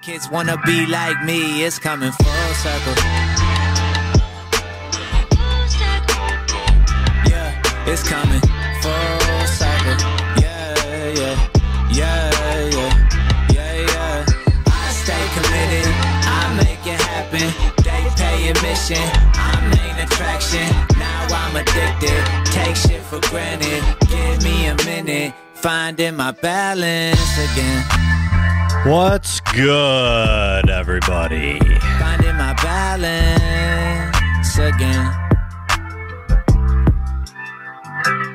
kids wanna be like me. It's coming full circle. Yeah, it's coming full circle. Yeah, yeah, yeah, yeah, yeah, yeah. I stay committed, I make it happen. They pay admission, I'm main attraction. Now I'm addicted, take shit for granted. Give me a minute, finding my balance again. What's good, everybody? Finding my balance again.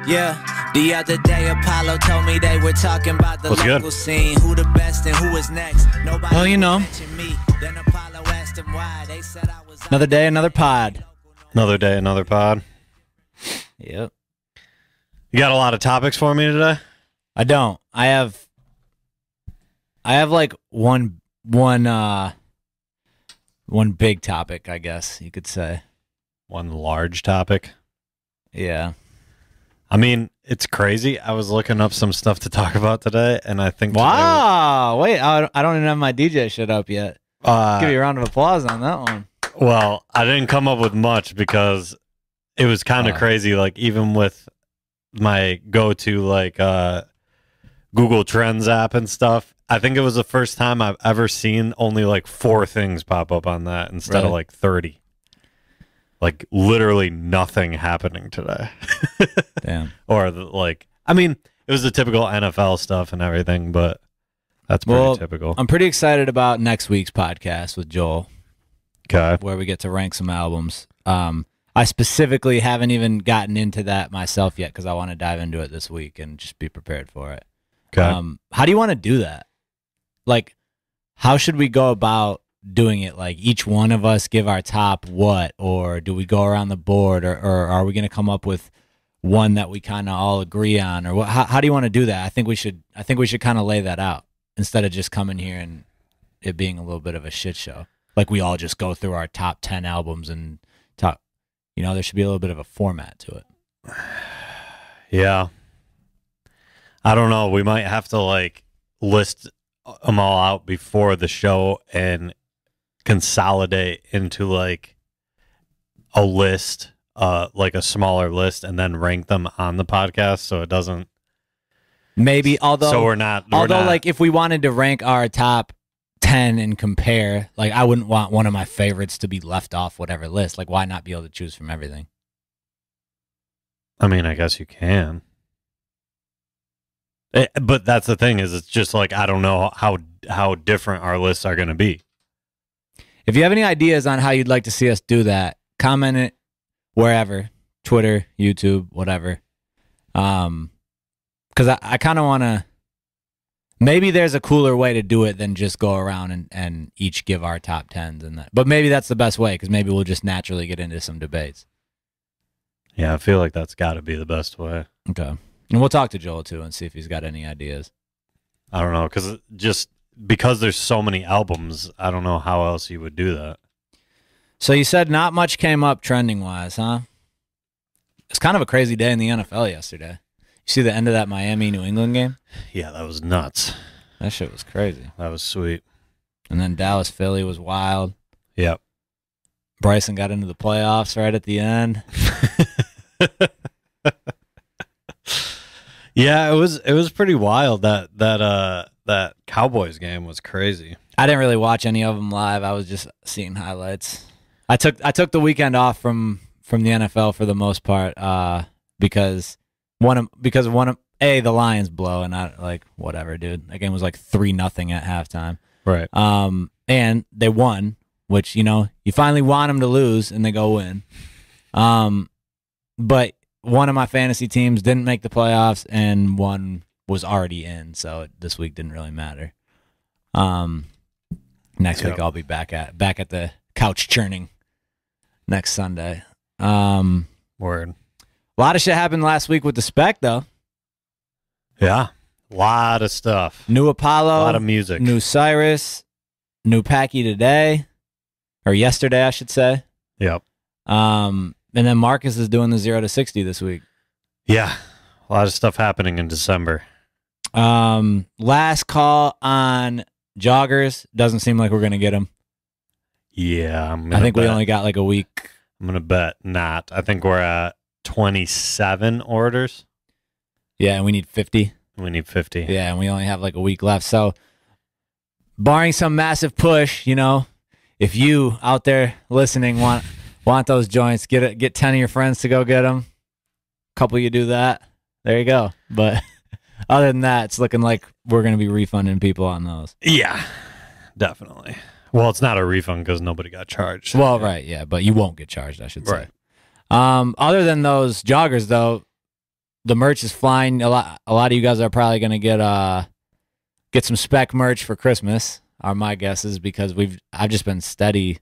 Yeah, the other day Apollo told me they were talking about the What's local good? scene, who the best and who is next. Nobody Well, you know. mentioned me. Then Apollo asked him why. They said I was Another day, another pod. Another day, another pod. Yep. You got a lot of topics for me today? I don't. I have like one big topic, I guess you could say. One large topic. Yeah. I mean, it's crazy. I was looking up some stuff to talk about today, and I think Wow. Wait, I don't even have my DJ shit up yet. today, Give you a round of applause on that one. well, I didn't come up with much because it was kind of crazy. Like, even with my go-to, like, Google Trends app and stuff, I think it was the first time I've ever seen only like 4 things pop up on that instead of Really? like 30. Like, literally nothing happening today. Damn. Or, I mean, it was the typical NFL stuff and everything, but that's pretty typical. I'm pretty excited about next week's podcast with Joel, Okay. where we get to rank some albums. I specifically haven't even gotten into that myself yet because I want to dive into it this week and just be prepared for it. Okay. How do you want to do that? Like, how should we go about doing it? Like, each one of us give our top what, or do we go around the board, or are we going to come up with one that we kind of all agree on, or what? How do you want to do that? I think we should kind of lay that out instead of just coming here and it being a little bit of a shit show. Like, we all just go through our top 10 albums and talk. You know, there should be a little bit of a format to it. Yeah. I don't know. We might have to like list them all out before the show and consolidate into like a list, like a smaller list, and then rank them on the podcast so it doesn't. Maybe, although So we're not. like, if we wanted to rank our top 10 and compare, like, I wouldn't want one of my favorites to be left off whatever list. Like, why not be able to choose from everything? I mean, I guess you can. But that's the thing is, it's just like, I don't know how different our lists are going to be. If you have any ideas on how you'd like to see us do that, comment it wherever, Twitter, YouTube, whatever. Because I kind of want to, maybe there's a cooler way to do it than just go around and each give our top 10s and that. But maybe that's the best way, because maybe we'll just naturally get into some debates. Yeah, I feel like that's got to be the best way. Okay. And we'll talk to Joel, too, and see if he's got any ideas. I don't know, because there's so many albums, I don't know how else you would do that. So you said not much came up trending-wise, huh? It's kind of a crazy day in the NFL yesterday. You see the end of that Miami-New England game? Yeah, that was nuts. That shit was crazy. That was sweet. And then Dallas-Philly was wild. Yep. Bryson got into the playoffs right at the end. Yeah, it was pretty wild. That Cowboys game was crazy. I didn't really watch any of them live. I was just seeing highlights. I took the weekend off from the NFL for the most part because the Lions blow, and I like whatever, dude. That game was like 3-0 at halftime. Right. And they won, which, you know, you finally want them to lose and they go win. But one of my fantasy teams didn't make the playoffs, and one was already in, so this week didn't really matter. Next week I'll be back at the couch churning next Sunday. Word. A lot of shit happened last week with the Spec, though. Yeah. A lot of stuff. New Apollo. A lot of music. New Cyrus. New Packy today. Or yesterday, I should say. Yep. And then Marcus is doing the 0 to 60 this week. Yeah. A lot of stuff happening in December. Last call on Joggers, doesn't seem like we're going to get them. Yeah, I think we only got like a week. I'm going to bet not. I think we're at 27 orders. Yeah, and we need 50. We need 50. Yeah, and we only have like a week left. So, barring some massive push, if you out there listening want those joints, get 10 of your friends to go get them. A couple of you do that. There you go. But other than that, it's looking like we're going to be refunding people on those. Yeah, definitely. Well, it's not a refund because nobody got charged. Well, right, yeah, but you won't get charged, I should say. Right. Other than those joggers, though, the merch is flying. A lot of you guys are probably going to get some spec merch for Christmas, are my guesses, because I've just been steady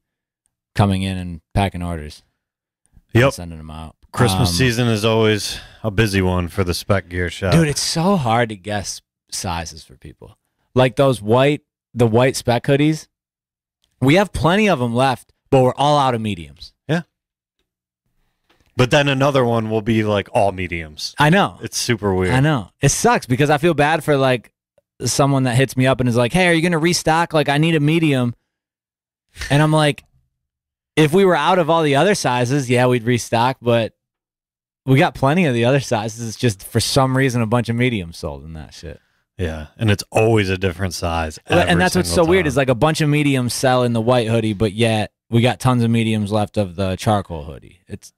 coming in and packing orders. Yep. And sending them out. Christmas season is always a busy one for the Spec Gear shop. Dude, it's so hard to guess sizes for people. Like the white spec hoodies, we have plenty of them left, but we're all out of mediums. Yeah. But then another one will be like all mediums. I know. It's super weird. I know. It sucks because I feel bad for like someone that hits me up and is like, hey, are you going to restock? Like, I need a medium. And I'm like, if we were out of all the other sizes, yeah, we'd restock, but we got plenty of the other sizes. It's just for some reason a bunch of mediums sold in that shit. Yeah, and it's always a different size. And that's what's so weird is like a bunch of mediums sell in the white hoodie, but yet we got tons of mediums left of the charcoal hoodie. It's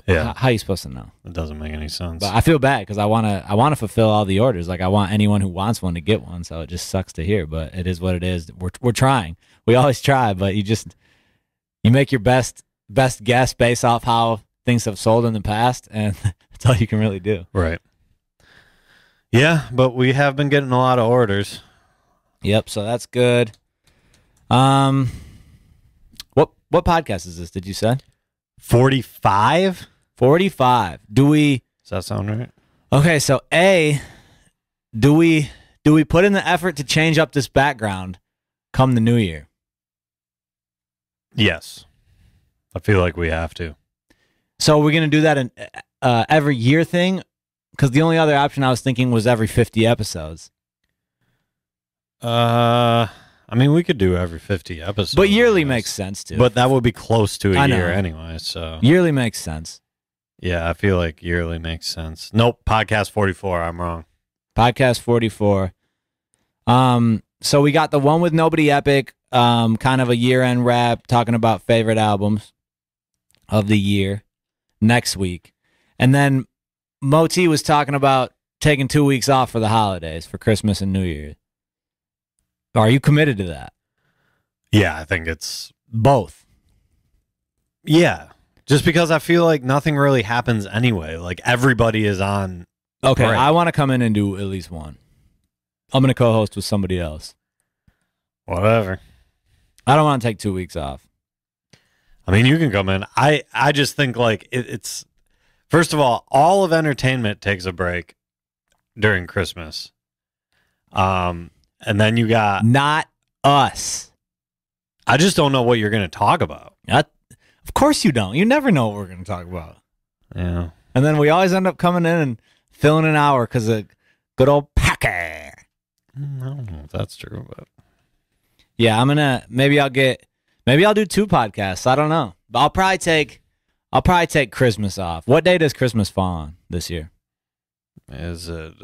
how are you supposed to know? It doesn't make any sense. But I feel bad because I wanna fulfill all the orders. Like I want anyone who wants one to get one. So it just sucks to hear, but it is what it is. We're trying. We always try, but you make your best guess based off how things have sold in the past, and that's all you can really do. Right. Yeah, but we have been getting a lot of orders. Yep, so that's good. What podcast is this, did you say? 45? 45. Does that sound right? Okay, so do we put in the effort to change up this background come the new year? Yes. I feel like we have to. So we're going to do that in every year thing? Because the only other option I was thinking was every 50 episodes. I mean, we could do every 50 episodes. But yearly makes sense, too. But that would be close to a year anyway, so. Yearly makes sense. Yeah, I feel like yearly makes sense. Nope, podcast 44, I'm wrong. Podcast 44. So we got the one with Nobody Epic, kind of a year-end wrap, talking about favorite albums of the year next week. And then Moe-T was talking about taking 2 weeks off for the holidays, for Christmas and New Year. Are you committed to that? Yeah, I think it's both. Yeah, just because I feel like nothing really happens anyway. Like everybody is on. Okay, break. I want to come in and do at least one. I'm going to co-host with somebody else. Whatever. I don't want to take 2 weeks off. I mean, you can come in. I just think like it's first of all of entertainment takes a break during Christmas. And then you got not us. I just don't know what you're going to talk about. Of course you don't. You never know what we're going to talk about. Yeah. And then we always end up coming in and filling an hour because of good old Packer. I don't know if that's true, but yeah, maybe I'll do 2 podcasts. I don't know. But I'll probably take Christmas off. What day does Christmas fall on this year? Is it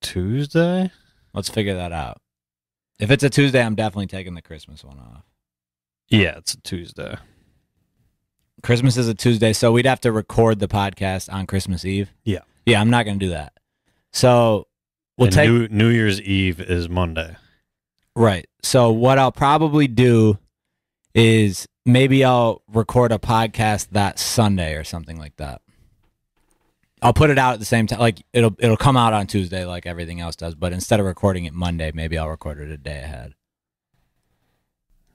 Tuesday? Let's figure that out. If it's a Tuesday, I'm definitely taking the Christmas one off. Yeah, it's a Tuesday. Christmas is a Tuesday, so we'd have to record the podcast on Christmas Eve. Yeah. Yeah, I'm not going to do that. So we'll take New Year's Eve is Monday. Right. So what I'll probably do is maybe I'll record a podcast that Sunday or something like that. I'll put it out at the same time. Like it'll come out on Tuesday like everything else does, but instead of recording it Monday, maybe I'll record it a day ahead.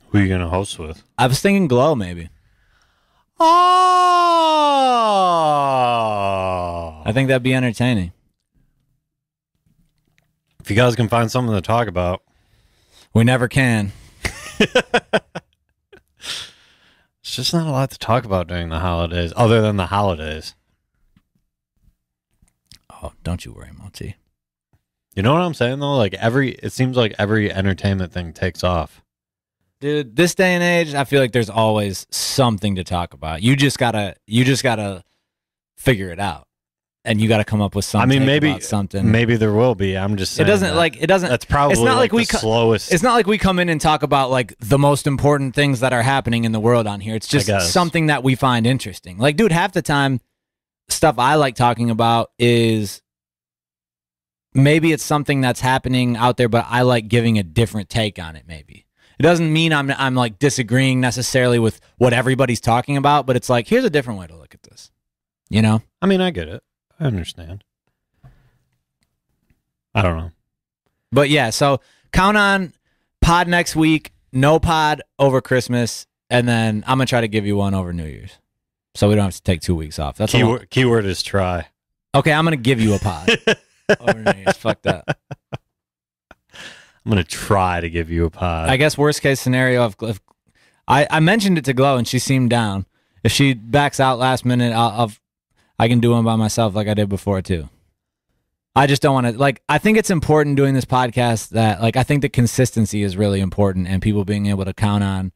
Who are you going to host with? I was thinking Glow maybe. Oh! I think that'd be entertaining. If you guys can find something to talk about. We never can. It's just not a lot to talk about during the holidays, other than the holidays. Oh, don't you worry, Moe-T. You know what I'm saying though? Like it seems like every entertainment thing takes off. Dude, this day and age, I feel like there's always something to talk about. You just gotta figure it out, and you gotta come up with something. I mean, maybe something. Maybe there will be. I'm just saying. It doesn't. That's probably it's not like the slowest. It's not like we come in and talk about like the most important things that are happening in the world on here. It's just something that we find interesting. Like, dude, half the time, stuff I like talking about is maybe it's something that's happening out there, but I like giving a different take on it. Maybe. It doesn't mean I'm like disagreeing necessarily with what everybody's talking about, but it's like, here's a different way to look at this. You know? I mean, I get it. I understand. I don't know. But yeah, so count on pod next week, no pod over Christmas, and then I'm going to try to give you one over New Year's. So we don't have to take 2 weeks off. That's keyword is try. Okay, I'm going to give you a pod over New Year's. Fuck that. I'm going to try to give you a pod. I guess worst case scenario, if I mentioned it to Glow and she seemed down. If she backs out last minute, I can do one by myself like I did before too. I just don't want to, like, I think it's important doing this podcast that, like, I think the consistency is really important and people being able to count on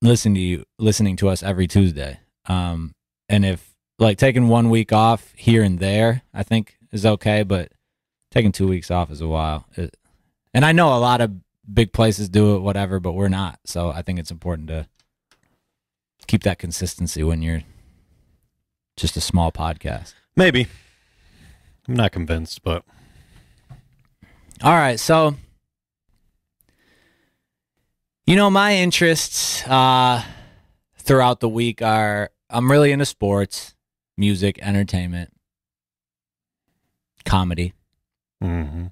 listening to us every Tuesday. And if, like, taking 1 week off here and there, I think is okay, but taking 2 weeks off is a while. And I know a lot of big places do it, whatever, but we're not. So I think it's important to keep that consistency when you're just a small podcast. Maybe. I'm not convinced, but. All right. So, you know, my interests throughout the week are, I'm really into sports, music, entertainment, comedy. Mm-hmm.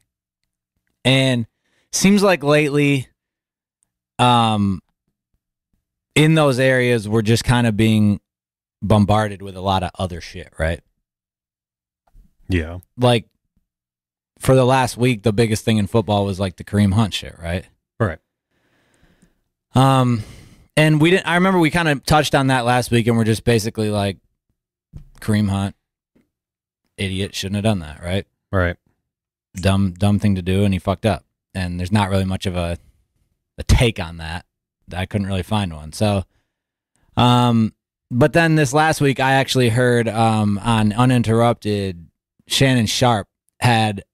And seems like lately, in those areas, we're just kind of being bombarded with a lot of other shit, right? Yeah. Like, for the last week, the biggest thing in football was like the Kareem Hunt shit, right? Right. And we didn't. I remember we kind of touched on that last week, and we're just basically like, Kareem Hunt, idiot, shouldn't have done that, right? Right. Dumb thing to do, and he fucked up. And there's not really much of a take on that. I couldn't really find one. So, but then this last week, I actually heard on Uninterrupted, Shannon Sharp had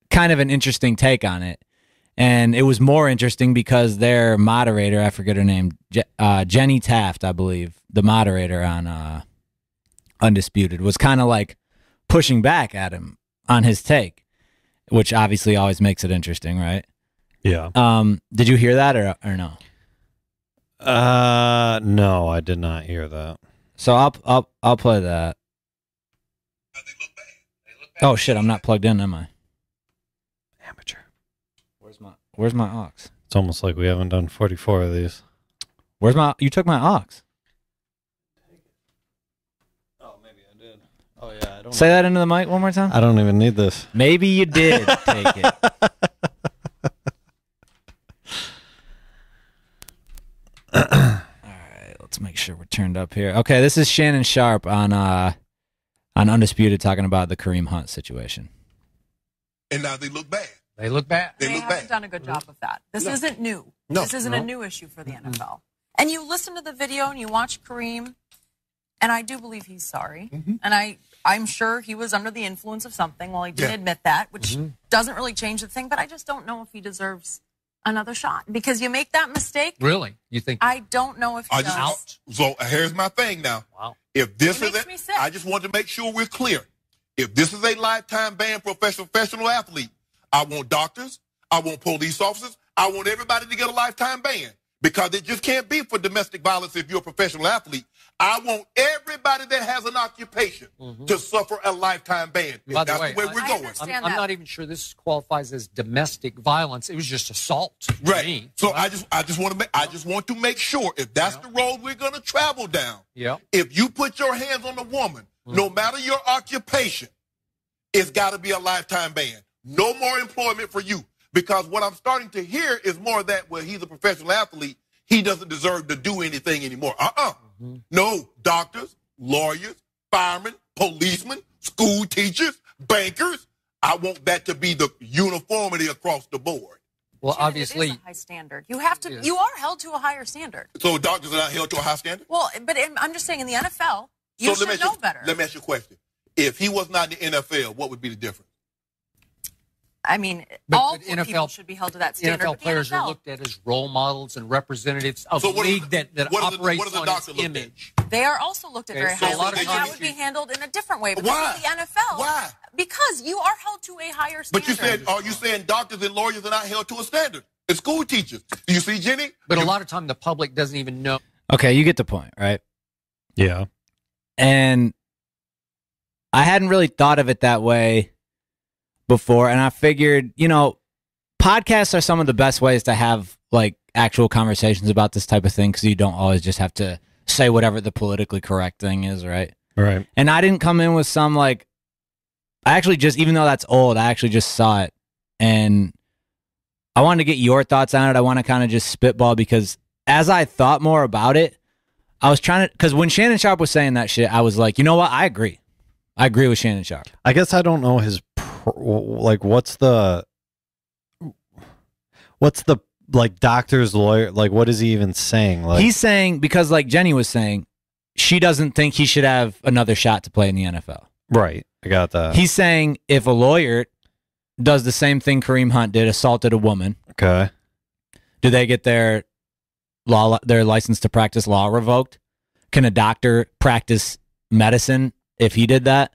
kind of an interesting take on it. And it was more interesting because their moderator, I forget her name, Jenny Taft, I believe, the moderator on Undisputed, was kind of like pushing back at him on his take, which obviously always makes it interesting, right? Yeah. Did you hear that or no? No, I did not hear that. So I'll play that. Oh shit, I'm not plugged in, am I? Amateur. Where's my aux? It's almost like we haven't done 44 of these. You took my aux. Oh, maybe I did. Oh yeah, I don't Say that into the mic one more time. I don't even need this. Maybe you did take it. All right, let's make sure we're turned up here. Okay, this is Shannon Sharp on Undisputed talking about the Kareem Hunt situation. And now they look bad. They look bad. They look haven't bad. done a good job of that. This isn't new. No. This isn't a new issue for the NFL. And you listen to the video and you watch Kareem, and I do believe he's sorry. And I'm sure he was under the influence of something. Well, he didn't admit that, which doesn't really change the thing. But I just don't know if he deserves another shot because you make that mistake. Really? You think? I don't know if he does. Out? So here's my thing now. Wow. If this It is makes it, me sick. I just want to make sure we're clear. If this is a lifetime ban for a professional athlete, I want doctors, I want police officers, I want everybody to get a lifetime ban because it just can't be for domestic violence if you're a professional athlete. I want everybody that has an occupation to suffer a lifetime ban. By the That's way, the way we're I going. understand I'm that. not even sure this qualifies as domestic violence. It was just assault. To Right. me. So I just want to make sure if that's the road we're going to travel down. Yeah. If you put your hands on a woman, no matter your occupation, it's got to be a lifetime ban. No more employment for you. Because what I'm starting to hear is more that, well, he's a professional athlete. He doesn't deserve to do anything anymore. No, doctors, lawyers, firemen, policemen, school teachers, bankers. I want that to be the uniformity across the board. Well, Janet, obviously, it is a high standard. You have to. You are held to a higher standard. So doctors are not held to a high standard? Well, but I'm just saying in the NFL, you should know better. Let me ask you a question. If he was not in the NFL, what would be the difference? I mean, But all NFL people should be held to that standard. NFL but the players NFL, are looked at as role models and representatives of So a what is- league that what is the- operates what is the on doctor its looked at? image. They are also looked at Okay, very so a highly, lot of and times that would be handled in a different way. But Why? this is the NFL. Why? Because you are held to a higher standard. But you said, are you saying doctors and lawyers are not held to a standard? And school teachers. Do you see, Jenny? But a lot of time the public doesn't even know. Okay, you get the point, right? Yeah. And I hadn't really thought of it that way before, and I figured, podcasts are some of the best ways to have like actual conversations about this type of thing, because you don't always just have to say whatever the politically correct thing is, right? Right. And I didn't come in with some I actually just, even though that's old, I actually just saw it, and I wanted to get your thoughts on it. I want to kind of just spitball, because as I thought more about it, I was trying to, because when Shannon Sharp was saying that shit, I was like, you know what? I agree. I agree with Shannon Sharp. I guess I don't know his what's the doctor's lawyer, what is he even saying? He's saying, because like Jenny was saying, she doesn't think he should have another shot to play in the NFL. Right. I got that. He's saying if a lawyer does the same thing Kareem Hunt did, assaulted a woman, okay. do they get their license to practice law revoked? Can a doctor practice medicine if he did that?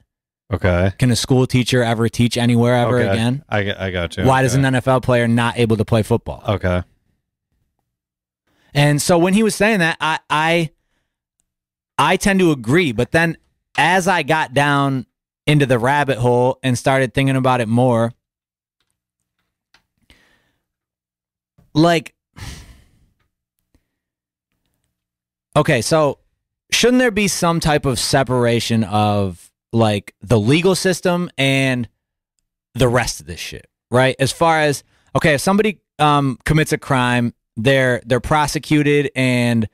Okay. Can a school teacher ever teach anywhere ever Okay. again? I got you. Why does an NFL player not able to play football? Okay. And so when he was saying that, I tend to agree. But then as I got down into the rabbit hole and started thinking about it more, okay, so shouldn't there be some type of separation of the legal system and the rest of this shit, right? As far as, okay, if somebody commits a crime, they're prosecuted and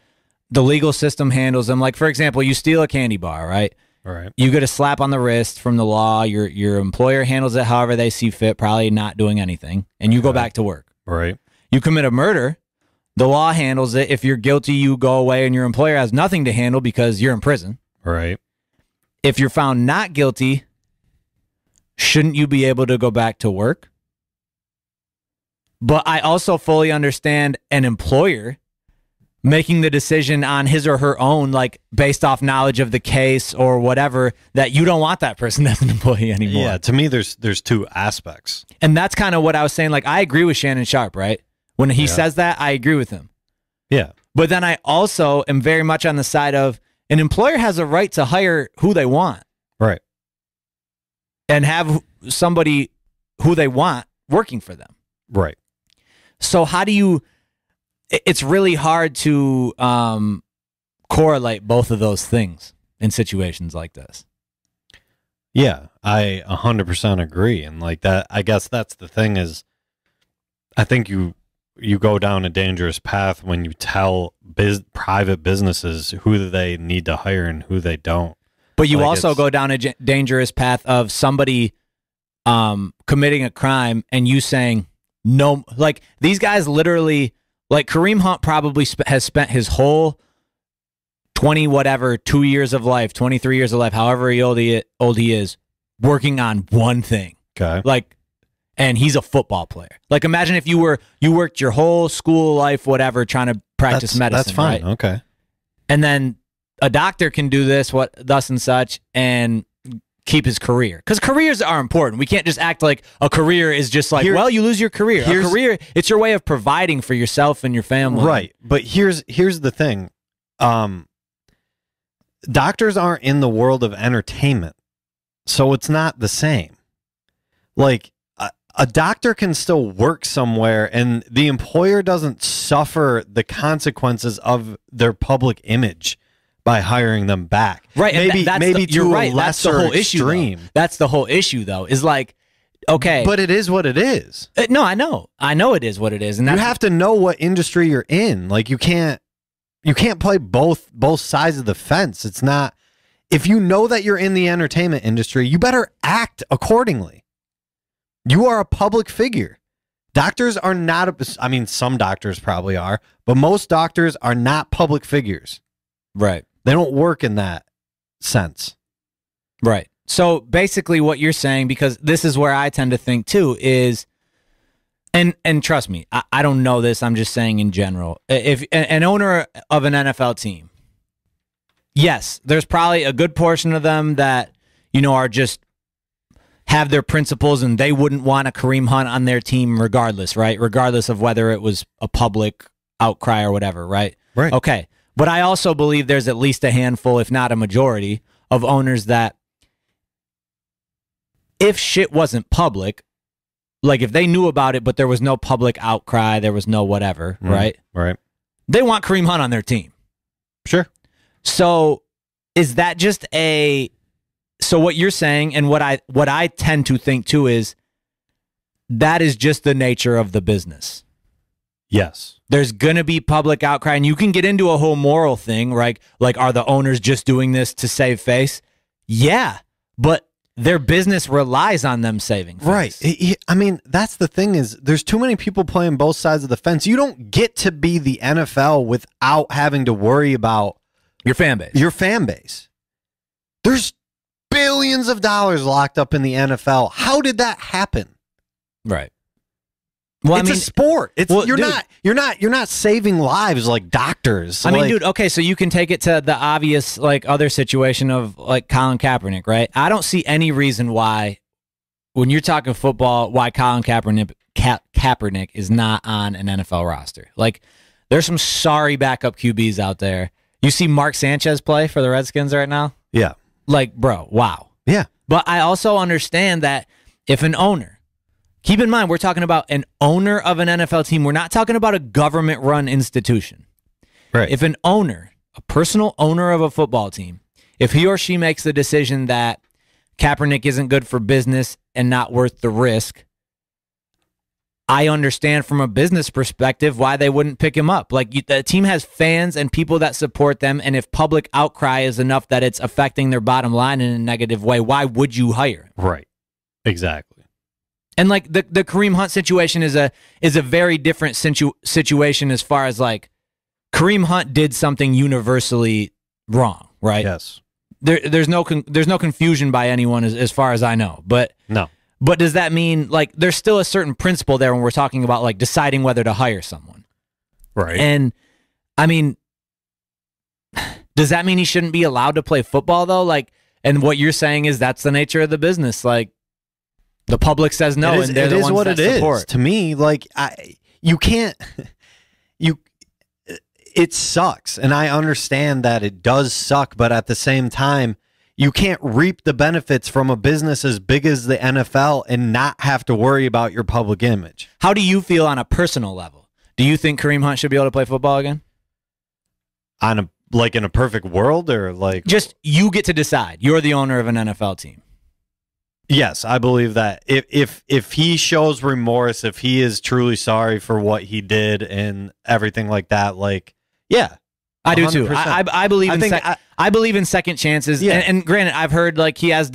the legal system handles them. Like, for example, you steal a candy bar, right? All right. You get a slap on the wrist from the law. Your employer handles it however they see fit, probably not doing anything, and you go back to work. Right. You commit a murder, the law handles it. If you're guilty, you go away and your employer has nothing to handle because you're in prison. Right. If you're found not guilty, shouldn't you be able to go back to work? But I also fully understand an employer making the decision on his or her own, based off knowledge of the case or whatever, that you don't want that person as an employee anymore. Yeah, to me, there's two aspects. And that's kind of what I was saying. I agree with Shannon Sharp, right? When he says that, I agree with him. Yeah. But then I also am very much on the side of an employer has a right to hire who they want. Right. And have somebody who they want working for them. Right. So how do you, it's really hard to correlate both of those things in situations like this. Yeah, I 100% agree. And that, I guess that's the thing is, I think you go down a dangerous path when you tell private businesses who they need to hire and who they don't. But you also go down a dangerous path of somebody committing a crime and you saying, no, these guys literally, Kareem Hunt probably has spent his whole 2 years of life, 23 years of life, however old he is, working on one thing. Okay. And he's a football player. Imagine if you worked your whole school life, whatever, trying to practice medicine. That's fine. Right? Okay. And then a doctor can do this, thus and such, and keep his career. Because careers are important. We can't just act like a career is just you lose your career. A career, it's your way of providing for yourself and your family. Right. But here's the thing. Doctors aren't in the world of entertainment, so it's not the same. A doctor can still work somewhere and the employer doesn't suffer the consequences of their public image by hiring them back. Right. Maybe you're right. That's the whole extreme. issue. That's the whole issue, though, is okay. But it is what it is. No, I know. I know it is what it is. And you have to know what industry you're in. You can't play both sides of the fence. It's not, if you know that you're in the entertainment industry, you better act accordingly. You are a public figure. Doctors are not, I mean, some doctors probably are, but most doctors are not public figures. Right. They don't work in that sense. Right. So basically what you're saying, because this is where I tend to think too, is, and trust me, I don't know this, I'm just saying in general, if an owner of an NFL team, yes, there's probably a good portion of them that, are just have their principles and they wouldn't want a Kareem Hunt on their team regardless, right? Regardless of whether it was a public outcry or whatever, right? Right. Okay. But I also believe there's at least a handful, if not a majority, of owners that if shit wasn't public, like if they knew about it, but there was no public outcry, there was no whatever, right? Right. They want Kareem Hunt on their team. Sure. So is that just so what you're saying and what I tend to think too is that is just the nature of the business. Yes. There's going to be public outcry, and you can get into a whole moral thing, right? Like, are the owners just doing this to save face? Yeah, but their business relies on them saving face. Right. I mean, that's the thing is there's too many people playing both sides of the fence. You don't get to be the NFL without having to worry about your fan base. There's billions of dollars locked up in the NFL. How did that happen? Right. Well, it's a sport. You're not saving lives like doctors. I mean, dude, okay, so you can take it to the obvious other situation of like Colin Kaepernick, right? I don't see any reason why when you're talking football, why Colin Kaepernick is not on an NFL roster. Like there's some sorry backup QBs out there. You see Mark Sanchez play for the Redskins right now? Yeah. Like, bro, wow. Yeah. But I also understand that if an owner, keep in mind, we're talking about an owner of an NFL team. We're not talking about a government-run institution. Right. If an owner, a personal owner of a football team, if he or she makes the decision that Kaepernick isn't good for business and not worth the risk, I understand from a business perspective why they wouldn't pick him up. Like the team has fans and people that support them, and if public outcry is enough that it's affecting their bottom line in a negative way, why would you hire him? Right. Exactly. And like the Kareem Hunt situation is a very different situation as far as like Kareem Hunt did something universally wrong, right? Yes. There's no confusion by anyone as far as I know, but no. But does that mean like there's still a certain principle there when we're talking about like deciding whether to hire someone? Right. And I mean, does that mean he shouldn't be allowed to play football though? Like, and what you're saying is that's the nature of the business. Like the public says no, and they're the ones that support. To me, like you can't. It sucks, and I understand that it does suck, but at the same time, you can't reap the benefits from a business as big as the NFL and not have to worry about your public image. How do you feel on a personal level? Do you think Kareem Hunt should be able to play football again? In a perfect world, or like just you get to decide. You're the owner of an NFL team. Yes, I believe that if he shows remorse, if he is truly sorry for what he did and everything like that, like yeah. I do too. I believe I believe in second chances. Yeah. And granted, I've heard like he has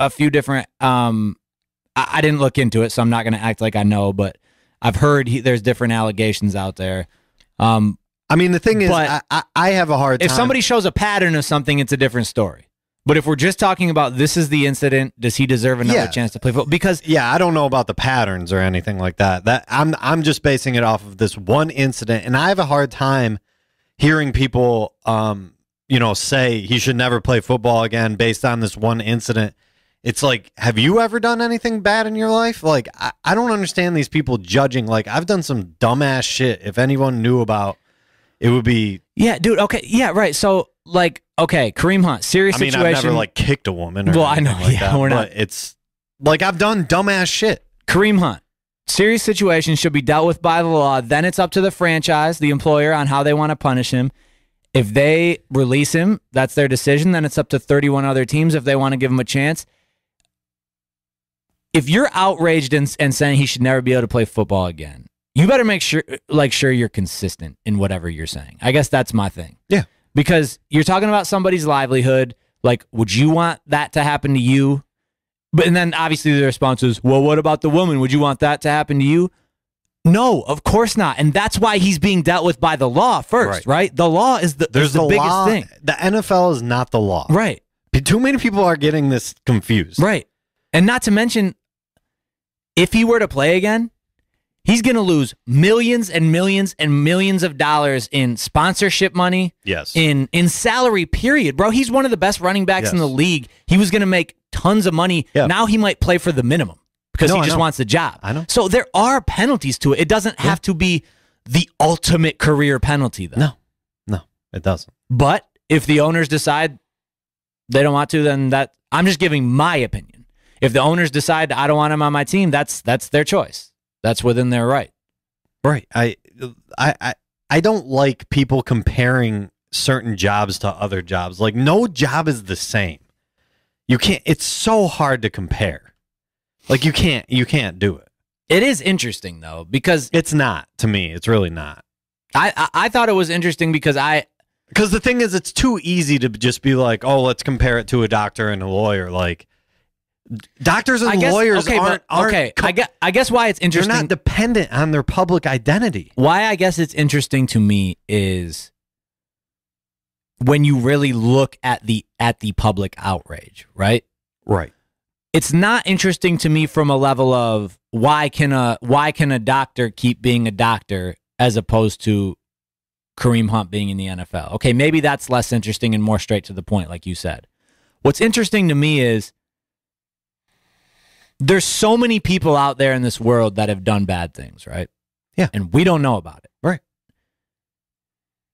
a few different. I didn't look into it, so I'm not going to act like I know. But I've heard there's different allegations out there. I mean, the thing is, I have a hard time. If somebody shows a pattern of something, it's a different story. But if we're just talking about this is the incident, does he deserve another chance to play football? Because I don't know about the patterns or anything like that. That I'm just basing it off of this one incident, and I have a hard time hearing people, say he should never play football again based on this one incident. It's like, have you ever done anything bad in your life? Like, I don't understand these people judging. Like, I've done some dumbass shit. If anyone knew about, it would be. Yeah, dude. Okay. Yeah, right. So, like, okay, Kareem Hunt, serious situation. I've never, like, kicked a woman or I know. Like that, we're not. But it's, like, I've done dumbass shit. Kareem Hunt. Serious situation should be dealt with by the law. Then it's up to the franchise, the employer, on how they want to punish him. If they release him, that's their decision. Then it's up to 31 other teams if they want to give him a chance. If you're outraged and saying he should never be able to play football again, you better make sure you're consistent in whatever you're saying. I guess that's my thing. Yeah. Because you're talking about somebody's livelihood. Like, would you want that to happen to you? But and then obviously the response is, well, what about the woman? Would you want that to happen to you? No, of course not. And that's why he's being dealt with by the law first, right? The law is the biggest law, thing. The NFL is not the law. Right. Too many people are getting this confused. Right. And not to mention, if he were to play again, he's going to lose millions and millions and millions of dollars in sponsorship money. Yes. In salary, period. Bro, he's one of the best running backs in the league. He was going to make tons of money. Yeah. Now he might play for the minimum because he just wants the job. I know. So there are penalties to it. It doesn't have to be the ultimate career penalty, though. No, it doesn't. But if the owners decide they don't want to, then I'm just giving my opinion. If the owners decide I don't want him on my team, that's their choice. That's within their right. Right. I don't like people comparing certain jobs to other jobs. Like, no job is the same. You can't. It's so hard to compare. Like, you can't do it. It is interesting though, because it's not, to me. It's really not. I thought it was interesting because the thing is, it's too easy to just be like, oh, let's compare it to a doctor and a lawyer. Like, doctors and lawyers aren't. I guess why it's interesting. They're not dependent on their public identity. Why I guess it's interesting to me is when you really look at the public outrage, right? Right. It's not interesting to me from a level of why can a doctor keep being a doctor as opposed to Kareem Hunt being in the NFL. Okay, maybe that's less interesting and more straight to the point, like you said. What's interesting to me is there's so many people out there in this world that have done bad things, right? Yeah. And we don't know about it. Right.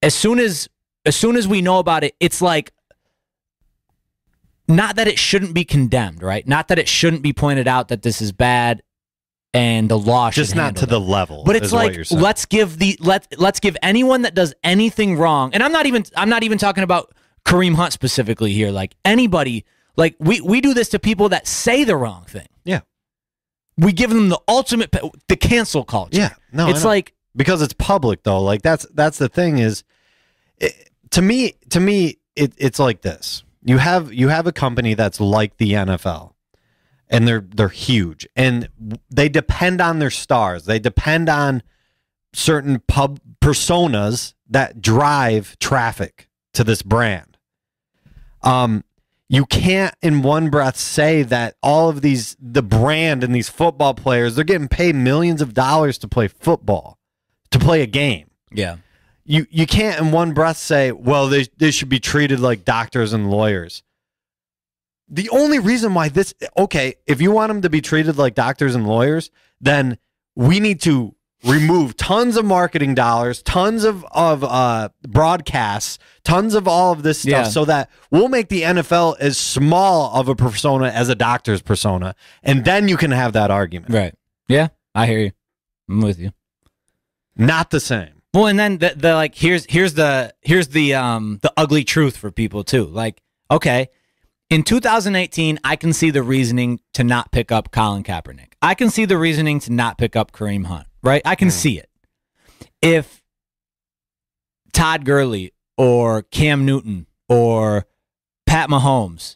As soon as we know about it, it's like, not that it shouldn't be condemned, right? Not that it shouldn't be pointed out that this is bad and the law should just not to the level. But it's like, let's give anyone that does anything wrong, and I'm not even talking about Kareem Hunt specifically here, like anybody, like we do this to people that say the wrong thing. Yeah. We give them the ultimate, the cancel culture. Yeah. No, it's like, because it's public though. Like that's the thing is, to me, it's like this. You have a company that's like the NFL, and they're huge, and they depend on their stars. They depend on certain pub personas that drive traffic to this brand. You can't in one breath say that all of the brand and these football players, they're getting paid millions of dollars to play football, to play a game. Yeah. You can't in one breath say, well, they should be treated like doctors and lawyers. The only reason why if you want them to be treated like doctors and lawyers, then we need to remove tons of marketing dollars, tons of broadcasts, tons of all of this stuff, so that we'll make the NFL as small of a persona as a doctor's persona, and then you can have that argument. Right. Yeah, I hear you. I'm with you. Not the same. Well, and then the like here's the ugly truth for people too. Like, okay, in 2018, I can see the reasoning to not pick up Colin Kaepernick. I can see the reasoning to not pick up Kareem Hunt. Right? I can see it. If Todd Gurley or Cam Newton or Pat Mahomes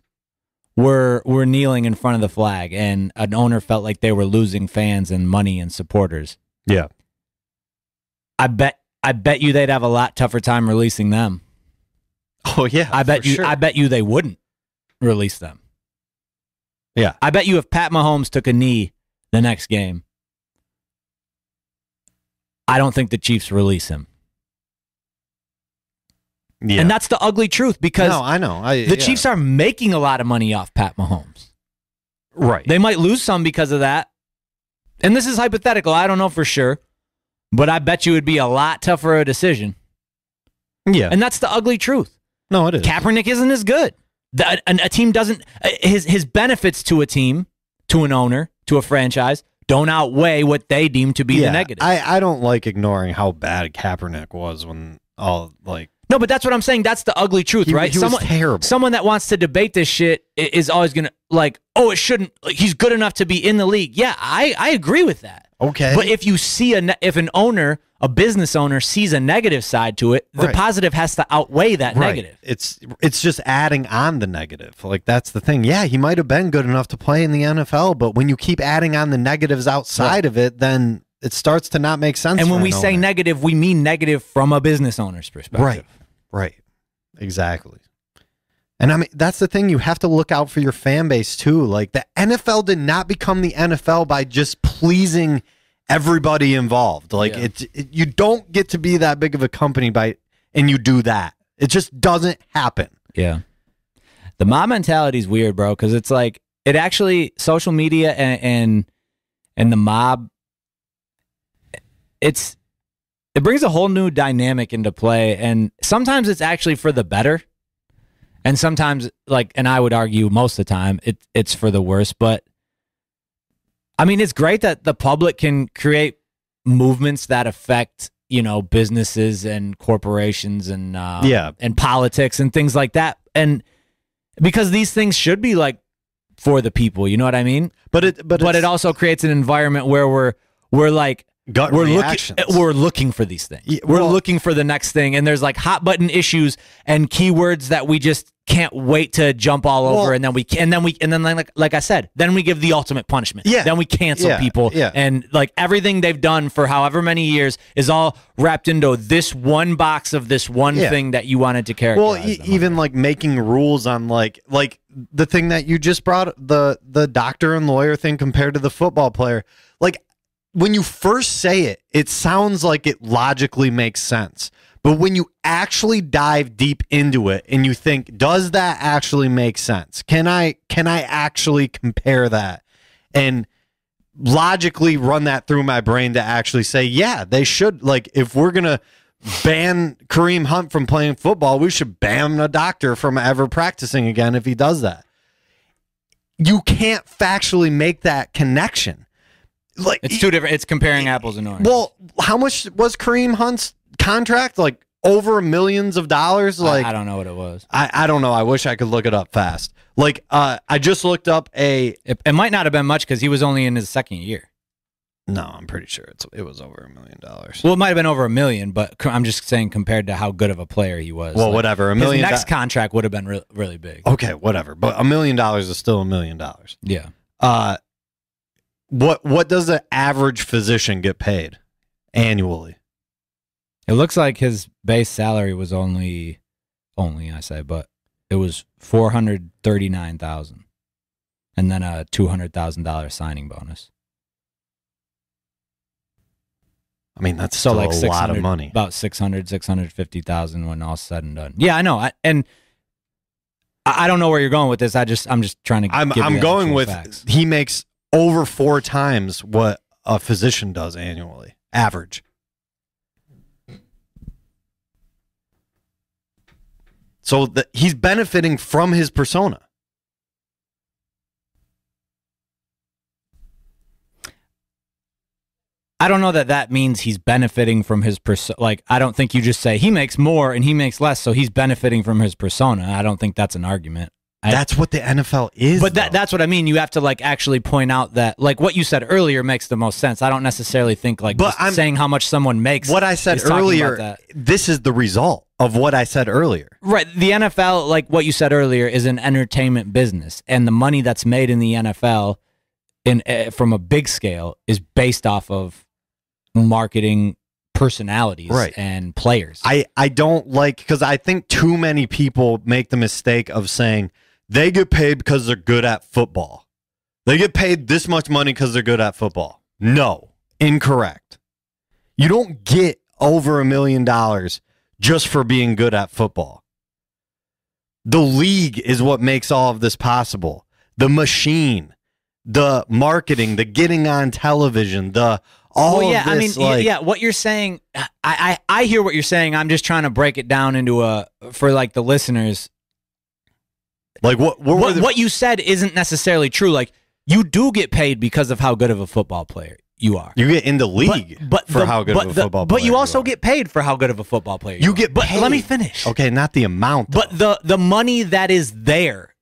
were kneeling in front of the flag and an owner felt like they were losing fans and money and supporters. Yeah. I bet you they'd have a lot tougher time releasing them. Oh yeah. I bet you they wouldn't release them. Yeah. I bet you if Pat Mahomes took a knee the next game, I don't think the Chiefs release him. Yeah. And that's the ugly truth because I know. The Chiefs are making a lot of money off Pat Mahomes. Right. They might lose some because of that. And this is hypothetical. I don't know for sure. But I bet you it would be a lot tougher a decision. Yeah. And that's the ugly truth. No, it is. Kaepernick isn't as good. A team doesn't... His benefits to a team, to an owner, to a franchise, don't outweigh what they deem to be the negative. I don't like ignoring how bad Kaepernick was when all like... No, but that's what I'm saying. That's the ugly truth, right? He was terrible. Someone that wants to debate this shit is always going to like, oh, it shouldn't... Like, he's good enough to be in the league. Yeah, I agree with that. Okay. But if you see if an owner, a business owner, sees a negative side to it, the positive has to outweigh that negative. It's just adding on the negative. Like, that's the thing. Yeah, he might have been good enough to play in the NFL, but when you keep adding on the negatives outside of it, then it starts to not make sense. And when we say negative, we mean negative from a business owner's perspective. Right. Exactly. And I mean, that's the thing. You have to look out for your fan base too. Like, the NFL did not become the NFL by just pleasing everybody involved. Like, you don't get to be that big of a company and you do that. It just doesn't happen. Yeah. The mob mentality is weird, bro, because it's like, it actually, social media and the mob, it brings a whole new dynamic into play, and sometimes it's actually for the better. And sometimes, like, and I would argue most of the time, it's for the worse. But, I mean, it's great that the public can create movements that affect, businesses and corporations and and politics and things like that. And because these things should be, like, for the people, you know what I mean? But it also creates an environment where we're like, we're looking for these things. Yeah, we're looking for the next thing, and there's like hot button issues and keywords that we just can't wait to jump all over, and then like I said, then we give the ultimate punishment. Yeah. Then we cancel people, and like everything they've done for however many years is all wrapped into this one box of this one thing that you wanted to characterize. Well, even like making rules on like the thing that you just brought, the doctor and lawyer thing compared to the football player, like. When you first say it, it sounds like it logically makes sense. But when you actually dive deep into it and you think, does that actually make sense? Can I actually compare that and logically run that through my brain to actually say, yeah, they should. Like, if we're going to ban Kareem Hunt from playing football, we should ban a doctor from ever practicing again if he does that. You can't factually make that connection. Like, it's two different. It's comparing apples and oranges. Well, how much was Kareem Hunt's contract? Like over millions of dollars? Like, I don't know what it was. I don't know. I wish I could look it up fast. Like, I just looked up It might not have been much because he was only in his second year. No, I'm pretty sure it was over $1 million. Well, it might have been over $1 million, but I'm just saying compared to how good of a player he was. Well, whatever. $1 million. His next contract would have been really big. Okay, whatever. But $1 million is still $1 million. Yeah. What does the average physician get paid annually? It looks like his base salary was only I say, but it was $439,000, and then a $200,000 signing bonus. I mean, that's still like a lot of money. About $650,000 when all's said and done. Yeah, I know. I don't know where you're going with this. I'm just trying to. I'm going with facts. He makes over 4 times what a physician does annually, average. So he's benefiting from his persona. I don't know that means he's benefiting from his persona. Like, I don't think you just say he makes more and he makes less, so he's benefiting from his persona. I don't think that's an argument. That's what the NFL is. But that's what I mean. You have to like actually point out that like what you said earlier makes the most sense. I don't necessarily think like saying how much someone makes. What I said earlier, this is the result of what I said earlier. Right. The NFL, like what you said earlier, is an entertainment business, and the money that's made in the NFL from a big scale is based off of marketing personalities and players. I don't like, because I think too many people make the mistake of saying they get paid because they're good at football. They get paid this much money because they're good at football. No, incorrect. You don't get over $1 million just for being good at football. The league is what makes all of this possible. The machine, the marketing, the getting on television, what you're saying, I hear what you're saying. I'm just trying to break it down into for like the listeners. Like what you said isn't necessarily true. Like, you do get paid because of how good of a football player you are. You get in the league how good of a football player. But you also get paid for how good of a football player you are. Get paid. But let me finish. Okay, not the amount. But the money that is there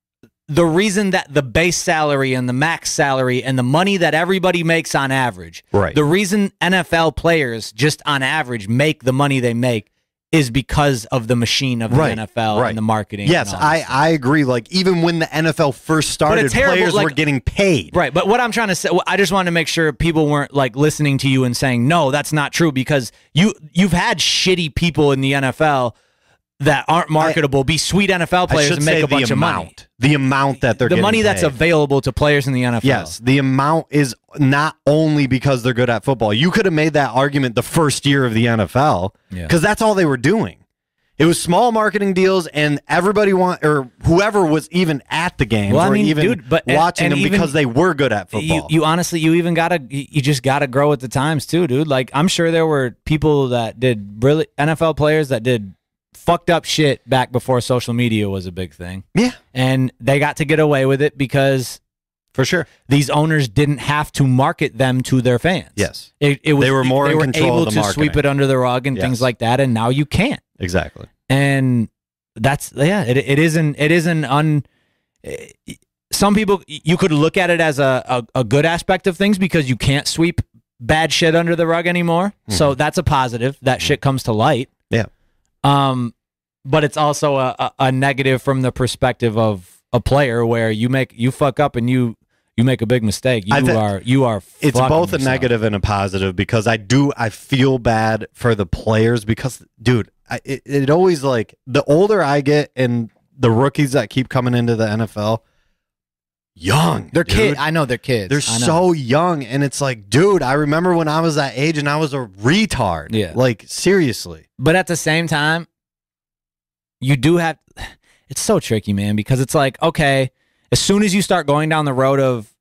the reason that the base salary and the max salary and the money that everybody makes on average, Right. the reason NFL players just on average make the money they make is because of the machine of the NFL and the marketing. Yes, and all this I agree. Like, even when the NFL first started, terrible, players like- were getting paid. Right, but what I'm trying to say, I just wanted to make sure people weren't like listening to you and saying, no, that's not true, because you've had shitty people in the NFL that aren't marketable be sweet NFL players and make a bunch of money. The amount that they're The getting money that's paid. available to players in the NFL. Yes, the amount is not only because they're good at football. You could have made that argument the first year of the NFL because that's all they were doing. It was small marketing deals, and everybody or whoever was even at the games, Well, I or mean, even dude, but- watching and them even- because they were good at football. You honestly, you just gotta grow with the times too, dude. Like, I'm sure there were people that did NFL players that did fucked up shit back before social media was a big thing. Yeah, and they got to get away with it because, for sure, these owners didn't have to market them to their fans. Yes, it was, they were more in control able of the to marketing. sweep it under the rug and things like that, and now you can't. Exactly. And that's it isn't some people, you could look at it as a good aspect of things because you can't sweep bad shit under the rug anymore. So that's a positive. That shit comes to light. Yeah. But it's also a negative from the perspective of a player where you fuck up and you make a big mistake. You are It's fucking both a yourself. negative and a positive, because I feel bad for the players because, dude, it always, like, the older I get and the rookies that keep coming into the NFL, young. They're dude. kids. I know they're kids. They're I know. so young, and it's like, dude, I remember when I was that age and I was a retard. Yeah. Like, seriously. But at the same time, you do have. It's so tricky, man, because it's like, okay, as soon as you start going down the road of,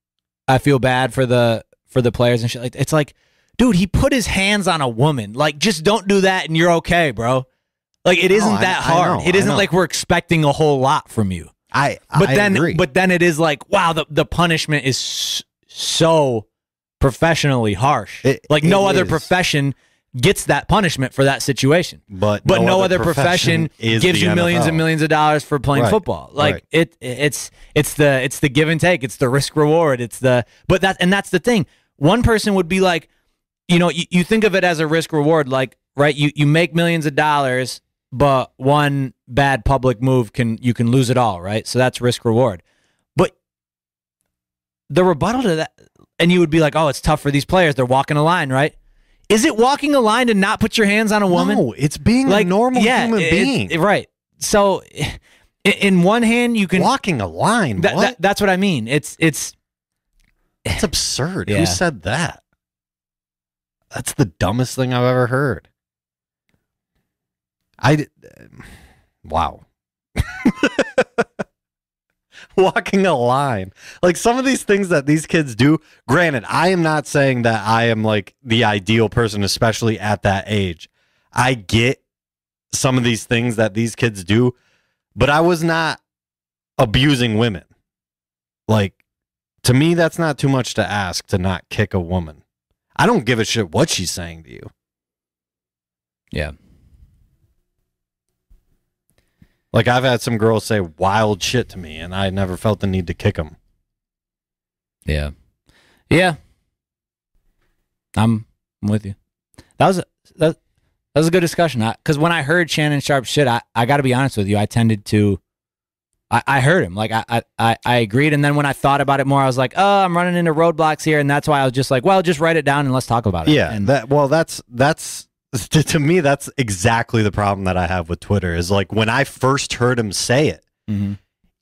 I feel bad for the players and shit, like, it's like, dude, he put his hands on a woman. Like, just don't do that and you're okay, bro. Like, it isn't that hard. It isn't like we're expecting a whole lot from you. I agree. But then it is like, wow, the punishment is so professionally harsh. Like, no other profession gets that punishment for that situation. But no other profession gives you millions and millions of dollars for playing football. Like, it's the give and take. It's the risk reward. That's the thing. One person would be like, you think of it as a risk reward, like, right? You make millions of dollars, but one bad public move you can lose it all, right? So that's risk reward. But the rebuttal to that, and you would be like, oh, it's tough for these players. They're walking a line, right? Is it walking a line to not put your hands on a woman? No, it's being a normal human being. Right. So in one hand, you can... Walking a line, what? That's what I mean. It's absurd. Yeah. Who said that? That's the dumbest thing I've ever heard. Wow. Walking a line. Like, some of these things that these kids do, granted, I am not saying that I am like the ideal person, especially at that age. I get some of these things that these kids do, but I was not abusing women. Like, to me, that's not too much to ask to not kick a woman. I don't give a shit what she's saying to you. Yeah. Like, I've had some girls say wild shit to me, and I never felt the need to kick them. Yeah. Yeah. I'm with you. That was a good discussion. Because when I heard Shannon Sharp's shit, I got to be honest with you, I tended to... I heard him. Like, I agreed, and then when I thought about it more, I was like, oh, I'm running into roadblocks here, and that's why I was just like, well, just write it down and let's talk about it. Yeah, and that's to me, that's exactly the problem that I have with Twitter, is like, when I first heard him say it,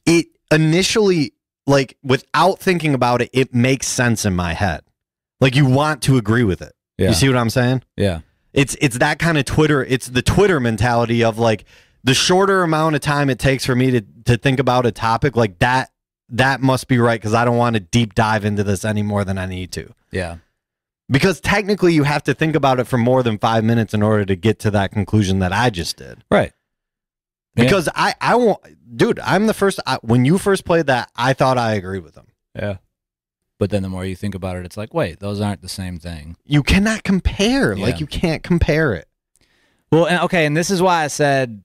it initially, like, without thinking about it, it makes sense in my head. Like, you want to agree with it. Yeah. You see what I'm saying? Yeah. It's that kind of Twitter. It's the Twitter mentality of, like, the shorter amount of time it takes for me to think about a topic, like, that must be right, because I don't want to deep dive into this any more than I need to. Yeah. Because technically you have to think about it for more than 5 minutes in order to get to that conclusion that I just did. Right. Because I won't, dude, I'm the first, when you first played that, I thought I agreed with them. Yeah. But then the more you think about it, it's like, wait, those aren't the same thing. You cannot compare. Yeah. Like, you can't compare it. Well, and this is why I said,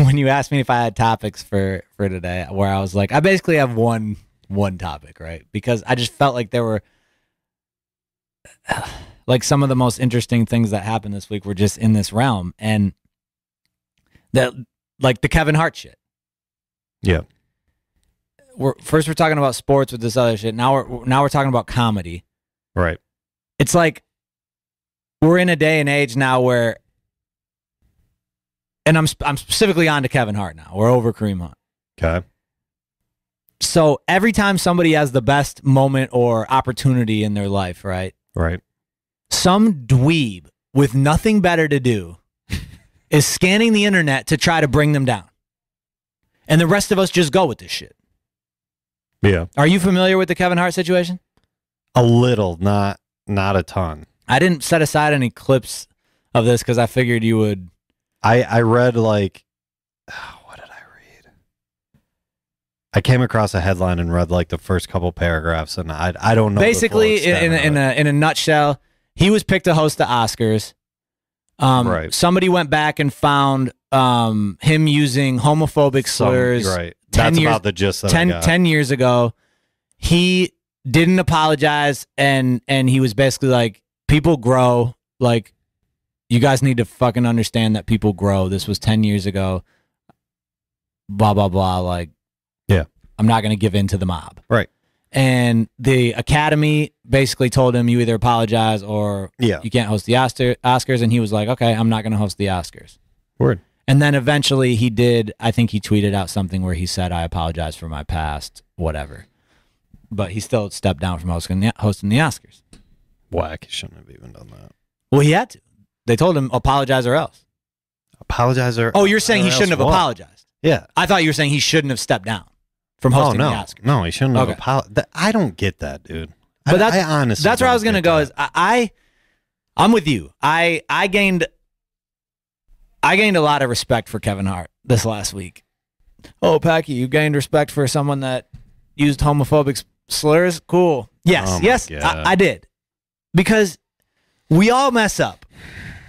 when you asked me if I had topics for today, where I was like, I basically have one topic, right? Because I just felt like there were like some of the most interesting things that happened this week were just in this realm, and that like the Kevin Hart shit. Yeah. We're talking about sports with this other shit. Now we're talking about comedy. Right. It's like we're in a day and age now where, and I'm specifically on to Kevin Hart now. We're over Kareem Hunt. Okay. So every time somebody has the best moment or opportunity in their life, right? Right. Some dweeb with nothing better to do is scanning the internet to try to bring them down. And the rest of us just go with this shit. Yeah. Are you familiar with the Kevin Hart situation? A little, not a ton. I didn't set aside any clips of this because I figured you would. I read like, what did I read? I came across a headline and read like the first couple paragraphs, and I don't know. Basically, in a nutshell, he was picked to host the Oscars. Right. Somebody went back and found him using homophobic slurs. Right. That's about the gist that I got. 10 years ago. He didn't apologize, and he was basically like, people grow. Like, you guys need to fucking understand that people grow. This was 10 years ago. Blah, blah, blah. Like, yeah, I'm not going to give in to the mob. Right. And the Academy basically told him, you either apologize or you can't host the Oscars. And he was like, okay, I'm not going to host the Oscars. Word. And then eventually he did, I think he tweeted out something where he said, I apologize for my past, whatever. But he still stepped down from hosting the Oscars. Whack. He shouldn't have even done that. Well, he had to. They told him, apologize or else. Apologize or Oh, you're saying he shouldn't have apologized? Yeah. I thought you were saying he shouldn't have stepped down from hosting the Oscars. No, he shouldn't have apologized. I don't get that, dude. But I honestly that's where I was going to go. Is I'm with you. I gained a lot of respect for Kevin Hart this last week. Oh, Packy, you gained respect for someone that used homophobic slurs? Cool. Yes, I did. Because we all mess up.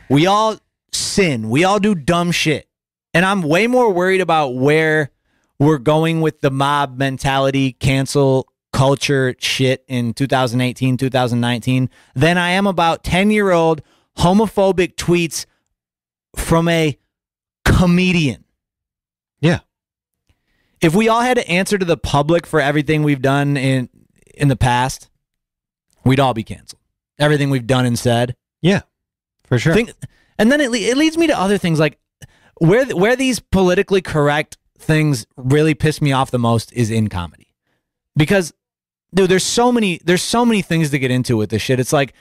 We all sin. We all do dumb shit. And I'm way more worried about where we're going with the mob mentality, cancel culture shit in 2018, 2019 than I am about 10-year-old homophobic tweets from a comedian. Yeah. If we all had to answer to the public for everything we've done in the past, we'd all be canceled. Everything we've done and said. Yeah, for sure. And then it leads me to other things like where these politically correct things really piss me off the most is in comedy. Because dude, there's so many things to get into with this shit. It's like,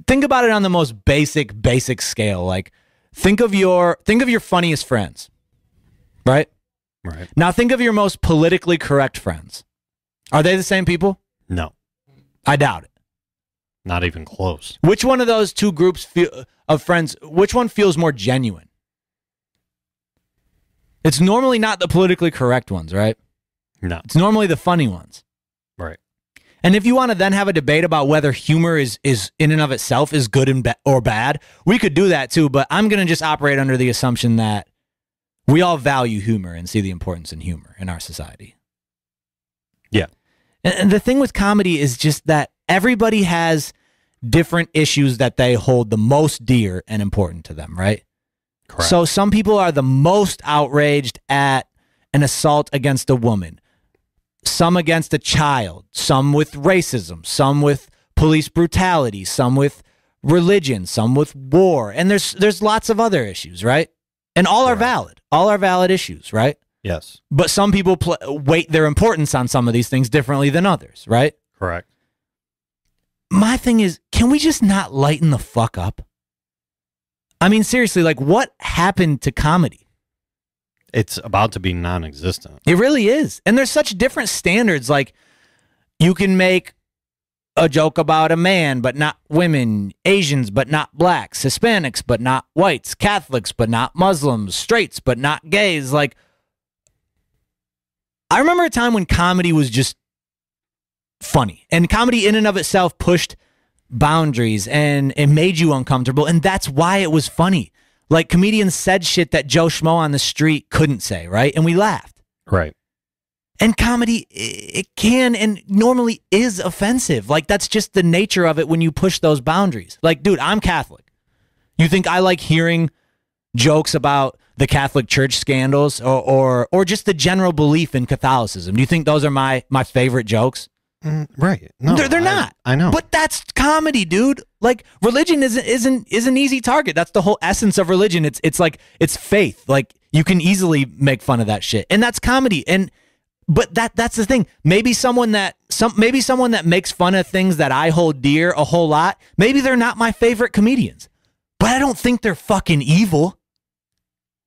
think about it on the most basic scale. Like, think of your funniest friends, right? Right. Now think of your most politically correct friends. Are they the same people? No. I doubt it. Not even close. Which one of those two groups of friends, which one feels more genuine? It's normally not the politically correct ones, right? No. It's normally the funny ones. Right. And if you want to then have a debate about whether humor is in and of itself is good or bad, we could do that too, but I'm going to just operate under the assumption that we all value humor and see the importance in humor in our society. Yeah. And the thing with comedy is just that everybody has different issues that they hold the most dear and important to them, right? Correct. So some people are the most outraged at an assault against a woman, some against a child, some with racism, some with police brutality, some with religion, some with war, and there's lots of other issues, right? And all are valid. All are valid issues, right? Yes. But some people weight their importance on some of these things differently than others, right? Correct. My thing is, can we just not lighten the fuck up? I mean, seriously, like, what happened to comedy? It's about to be non-existent. It really is. And there's such different standards. Like, you can make a joke about a man, but not women, Asians, but not blacks, Hispanics, but not whites, Catholics, but not Muslims, straights, but not gays. Like, I remember a time when comedy was just funny, and comedy in and of itself pushed boundaries and it made you uncomfortable, and that's why it was funny. Like comedians said shit that Joe Schmo on the street couldn't say, right? And we laughed. Right. And comedy, it can and normally is offensive. Like that's just the nature of it when you push those boundaries. Like, dude, I'm Catholic. You think I like hearing jokes about the Catholic Church scandals or just the general belief in Catholicism? Do you think those are my favorite jokes? Right. No, They're not. I know. But that's comedy, dude. Like religion is an easy target. That's the whole essence of religion. It's like it's faith. Like you can easily make fun of that shit. And that's comedy. But that's the thing. Maybe someone that makes fun of things that I hold dear a whole lot, maybe they're not my favorite comedians. But I don't think they're fucking evil.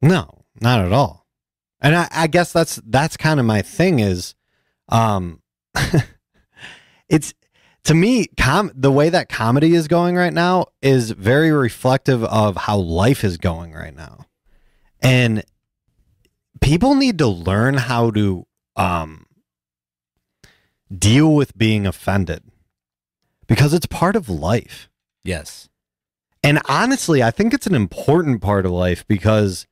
No, not at all. And I guess that's kind of my thing is it's to me the way that comedy is going right now is very reflective of how life is going right now. And people need to learn how to deal with being offended because it's part of life. Yes. And honestly, I think it's an important part of life because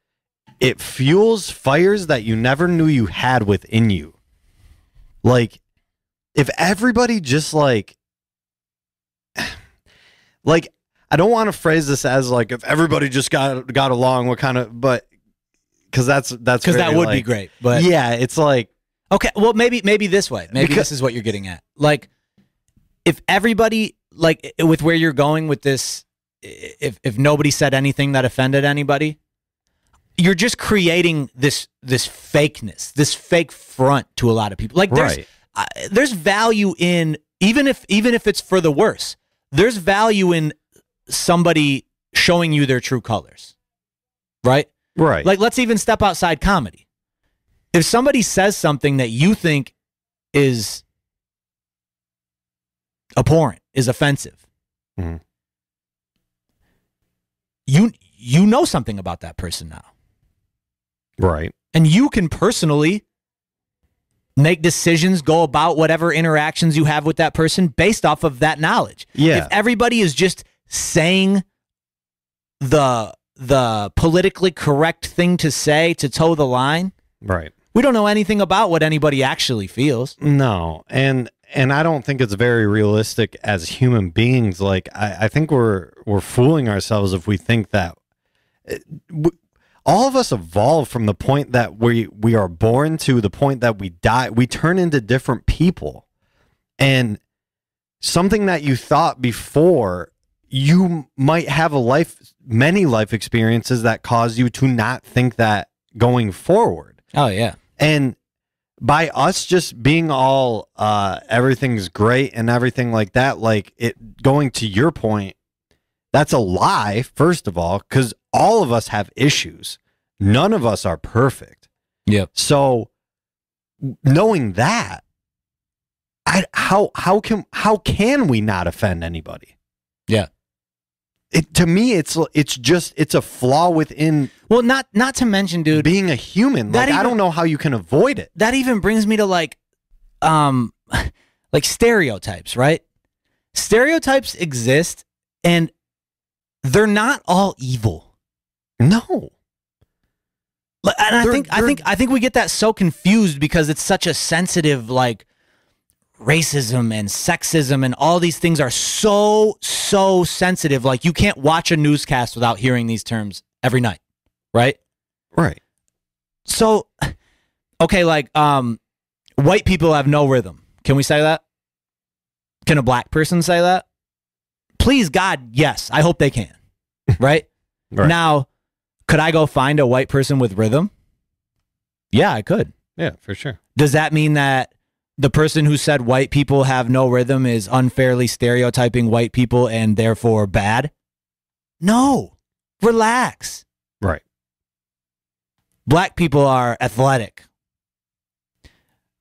it fuels fires that you never knew you had within you. Like, if everybody just like, I don't want to phrase this as like, if everybody just got along, what kind of, but because that's because that would be great. But yeah, it's like, okay, well, maybe this way. Maybe this is what you're getting at. Like, if everybody, like, with where you're going with this, if nobody said anything that offended anybody, you're just creating this fakeness, this fake front to a lot of people. Like, there's value in even if it's for the worse. There's value in somebody showing you their true colors, right? Right. Like, let's even step outside comedy. If somebody says something that you think is abhorrent, is offensive, mm-hmm. you know something about that person now. Right. And you can personally make decisions, go about whatever interactions you have with that person based off of that knowledge. Yeah. If everybody is just saying the politically correct thing to say to toe the line, right. We don't know anything about what anybody actually feels. No, and I don't think it's very realistic as human beings. Like I think we're fooling ourselves if we think that all of us evolve from the point that we are born to the point that we die. We turn into different people, and something that you thought before, you might have many life experiences that cause you to not think that going forward. Oh yeah. And by us just being all everything's great and everything like that, like it going to your point, that's a lie, first of all, because all of us have issues. None of us are perfect. Yep. So knowing that, how can we not offend anybody? Yeah. To me, it's a flaw within. Well, not to mention, dude, being a human. Like, I don't know how you can avoid it. That even brings me to like stereotypes, right? Stereotypes exist, and they're not all evil. No. And I think we get that so confused because it's such a sensitive, like, racism and sexism and all these things are so sensitive. Like, you can't watch a newscast without hearing these terms every night, right? Right. So, okay, like, white people have no rhythm. Can we say that? Can a black person say that? Please, God, yes. I hope they can. Right? Right. Now, could I go find a white person with rhythm? Yeah, I could. Yeah, for sure. Does that mean that the person who said white people have no rhythm is unfairly stereotyping white people and therefore bad? No. Relax. Right. Black people are athletic.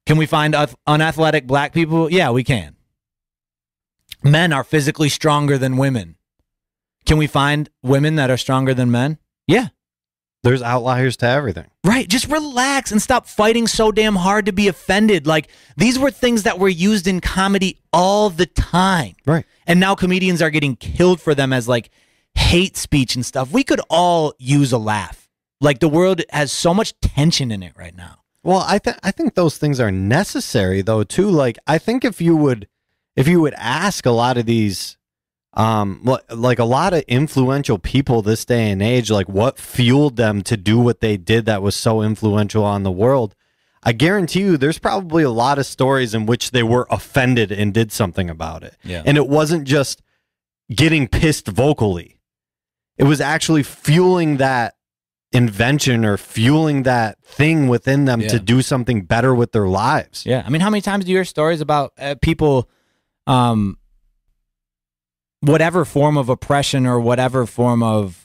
Can we find unathletic black people? Yeah, we can. Men are physically stronger than women. Can we find women that are stronger than men? Yeah. There's outliers to everything. Right. Just relax and stop fighting so damn hard to be offended. Like, these were things that were used in comedy all the time. Right. And now comedians are getting killed for them as, like, hate speech and stuff, we could all use a laugh. Like the world has so much tension in it right now. Well, I think those things are necessary though too. Like I think if you would ask a lot of these like a lot of influential people this day and age, like what fueled them to do what they did that was so influential on the world, I guarantee you there's probably a lot of stories in which they were offended and did something about it. Yeah. And it wasn't just getting pissed vocally. It was actually fueling that invention or fueling that thing within them to do something better with their lives. Yeah. I mean, how many times do you hear stories about people, whatever form of oppression or whatever form of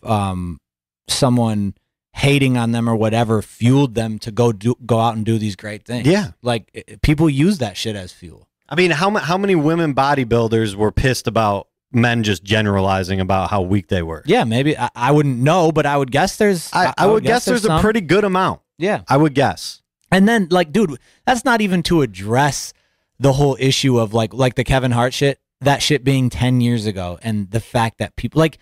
someone hating on them or whatever fueled them to go out and do these great things. Yeah. Like people use that shit as fuel. I mean, how many women bodybuilders were pissed about men just generalizing about how weak they were? Yeah, maybe. I wouldn't know, but I would guess there's... I would guess there's a pretty good amount. Yeah. I would guess. And then, like, dude, that's not even to address the whole issue of, like the Kevin Hart shit, that shit being 10 years ago, and the fact that people, like,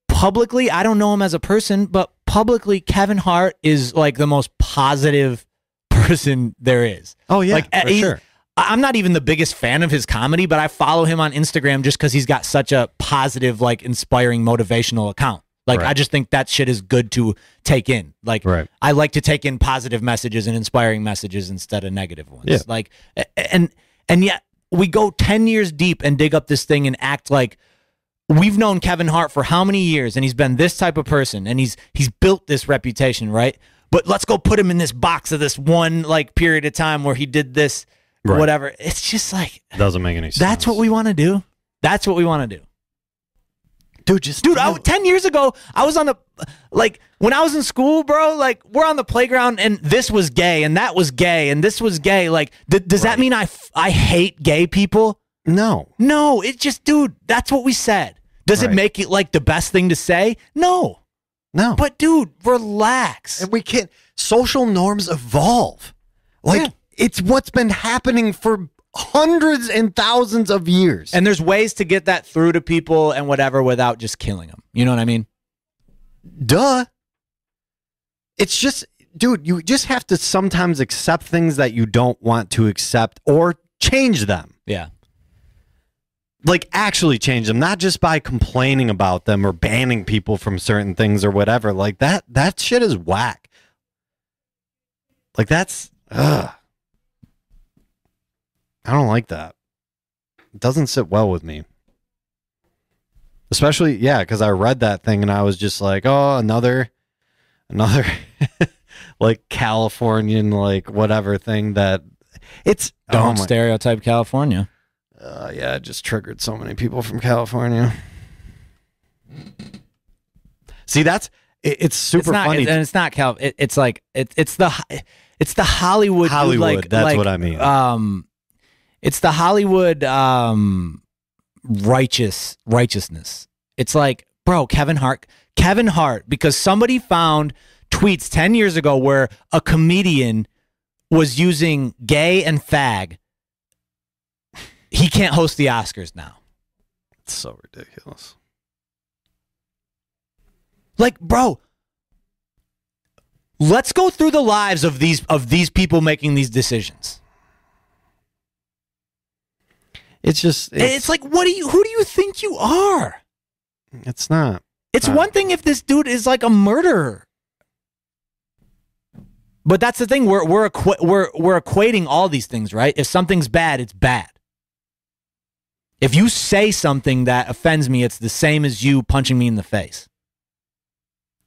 publicly, I don't know him as a person, but publicly, Kevin Hart is, like, the most positive person there is. Oh, yeah, like, for sure. I'm not even the biggest fan of his comedy, but I follow him on Instagram just because he's got such a positive, like, inspiring, motivational account. Like, Right. I just think that shit is good to take in. Like, Right. I like to take in positive messages and inspiring messages instead of negative ones. Yeah. Like, and yet we go 10 years deep and dig up this thing and act like we've known Kevin Hart for how many years, and he's been this type of person, and he's built this reputation, right? But let's go put him in this box of this one, like, period of time where he did this, Right. whatever. It's just like, Doesn't make any sense. that's what we want to do. That's what we want to do. Dude, Dude, 10 years ago, I was on the, like, when I was in school, bro, like, we're on the playground and this was gay and that was gay and this was gay. Like, does that mean I hate gay people? No. No, it just, dude, that's what we said. Does it Right. make it, like, the best thing to say? No. No. But, dude, relax. And we can't. Social norms evolve. Like, Yeah. it's what's been happening for hundreds and thousands of years. And there's ways to get that through to people and whatever without just killing them. You know what I mean? Duh. It's just, dude, you just have to sometimes accept things that you don't want to accept or change them. Yeah. Like, actually change them, not just by complaining about them or banning people from certain things or whatever. Like, that shit is whack. Like, that's, ugh. I don't like that. It doesn't sit well with me. Especially, yeah, because I read that thing and I was just like, oh, another like Californian, like whatever thing that it's Don't stereotype California. Yeah, it just triggered so many people from California. See, it's super funny. And it's not it's like it's the Hollywood. Hollywood, like, that's what I mean. It's the Hollywood righteousness. It's like, bro, Kevin Hart, because somebody found tweets 10 years ago where a comedian was using gay and fag. He can't host the Oscars now. It's so ridiculous. Like, bro, let's go through the lives of these people making these decisions. It's just It's like, who do you think you are? It's not. It's one thing if this dude is like a murderer. But that's the thing, we're equating all these things, right? If something's bad, it's bad. If you say something that offends me, it's the same as you punching me in the face.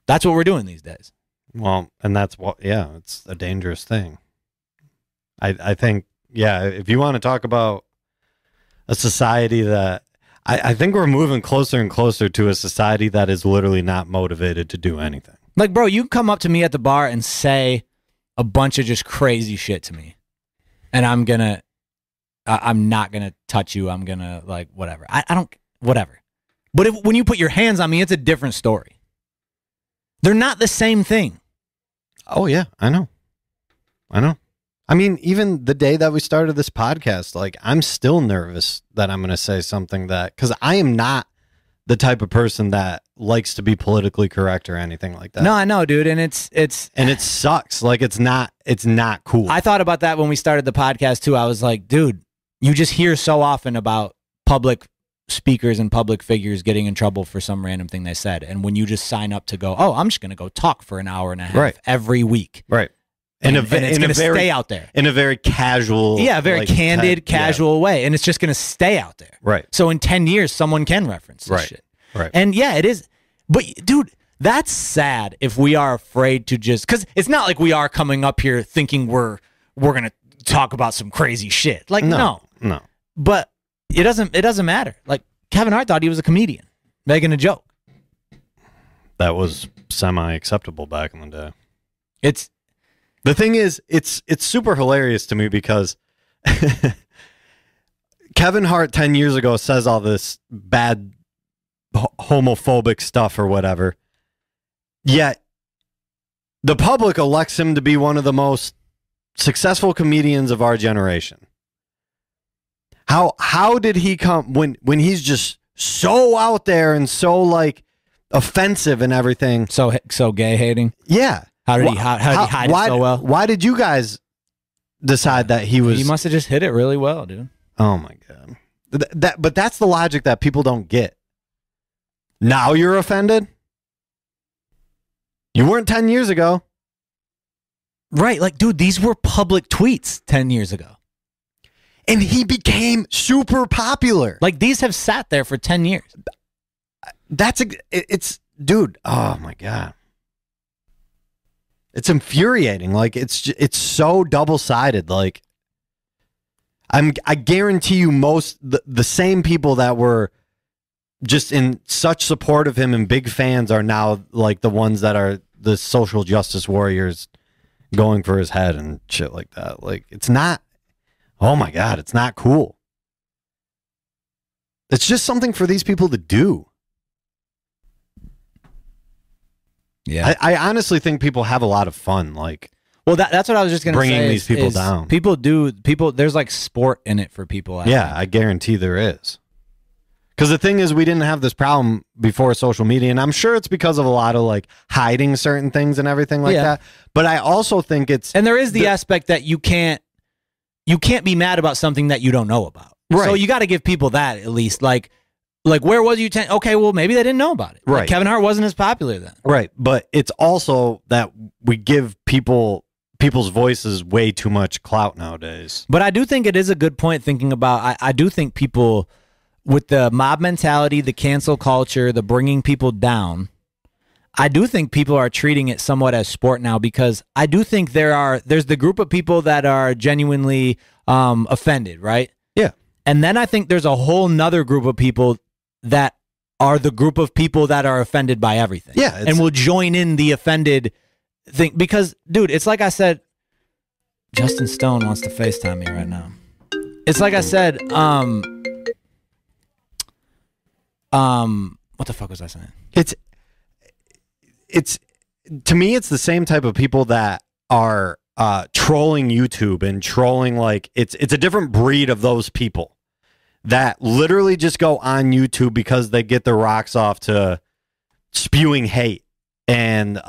That's what we're doing these days. Well, and that's what, yeah, it's a dangerous thing. I think, yeah, if you want to talk about a society that, I think we're moving closer and closer to a society that is literally not motivated to do anything. Like, bro, you come up to me at the bar and say a bunch of just crazy shit to me, and I'm not gonna touch you. I'm gonna, like, whatever. I don't, whatever. But when you put your hands on me, it's a different story. They're not the same thing. Oh, yeah, I know. I mean, even the day that we started this podcast, like, I'm still nervous that I'm going to say something that, because I am not the type of person that likes to be politically correct or anything like that. No, I know, dude, and it's and it sucks. Like it's not cool. I thought about that when we started the podcast too. I was like, dude, you just hear so often about public speakers and public figures getting in trouble for some random thing they said, and when you just sign up to go, oh, I'm just going to go talk for an hour and a half every week, right? And it's going to stay out there in a very casual, very candid, casual way, and it's just going to stay out there, right? So in 10 years, someone can reference this shit, right? And yeah, it is. But dude, that's sad if we are afraid to just, because it's not like we are coming up here thinking we're going to talk about some crazy shit. Like no. But it doesn't matter. Like Kevin Hart thought he was a comedian making a joke. That was semi-acceptable back in the day. The thing is, it's super hilarious to me because Kevin Hart 10 years ago says all this bad homophobic stuff or whatever. Yet the public elects him to be one of the most successful comedians of our generation. How did he come when he's just so out there and so like offensive and everything? So gay hating? Yeah. How did he hide it so well? Why did you guys decide that he was? He must have just hit it really well, dude. Oh my god. But that's the logic that people don't get. Now you're offended? You weren't 10 years ago. Right, like dude, these were public tweets 10 years ago. And he became super popular. Like these have sat there for 10 years. It's dude, oh my god. It's infuriating. Like it's so double-sided. Like I guarantee you the same people that were just in such support of him and big fans are now like the ones that are the social justice warriors going for his head and shit like that. Like it's not, oh my god, it's not cool. It's just something for these people to do. Yeah, I honestly think people have a lot of fun. Like, well, that's what I was just going to say. Bringing these people down. People. There's like sport in it for people. I guarantee there is. Because the thing is, we didn't have this problem before social media, and I'm sure it's because of a lot of like hiding certain things and everything like that. But I also think and there is the aspect that you can't be mad about something that you don't know about. Right. So you got to give people that at least. Like where was you? Okay, well maybe they didn't know about it. Right. Like, Kevin Hart wasn't as popular then. Right. But it's also that we give people's voices way too much clout nowadays. But I do think it is a good point thinking about. I do think people, with the mob mentality, the cancel culture, the bringing people down, I do think people are treating it somewhat as sport now, because I do think there's the group of people that are genuinely offended, right? Yeah. And then I think there's a whole nother group of people that are the group of people that are offended by everything. Yeah. And will join in the offended thing. Because, dude, it's like I said, Justin Stone wants to FaceTime me right now. It's like I said, what the fuck was I saying? It's to me, it's the same type of people that are trolling YouTube and trolling, like it's a different breed of those people that literally just go on YouTube because they get their rocks off to spewing hate and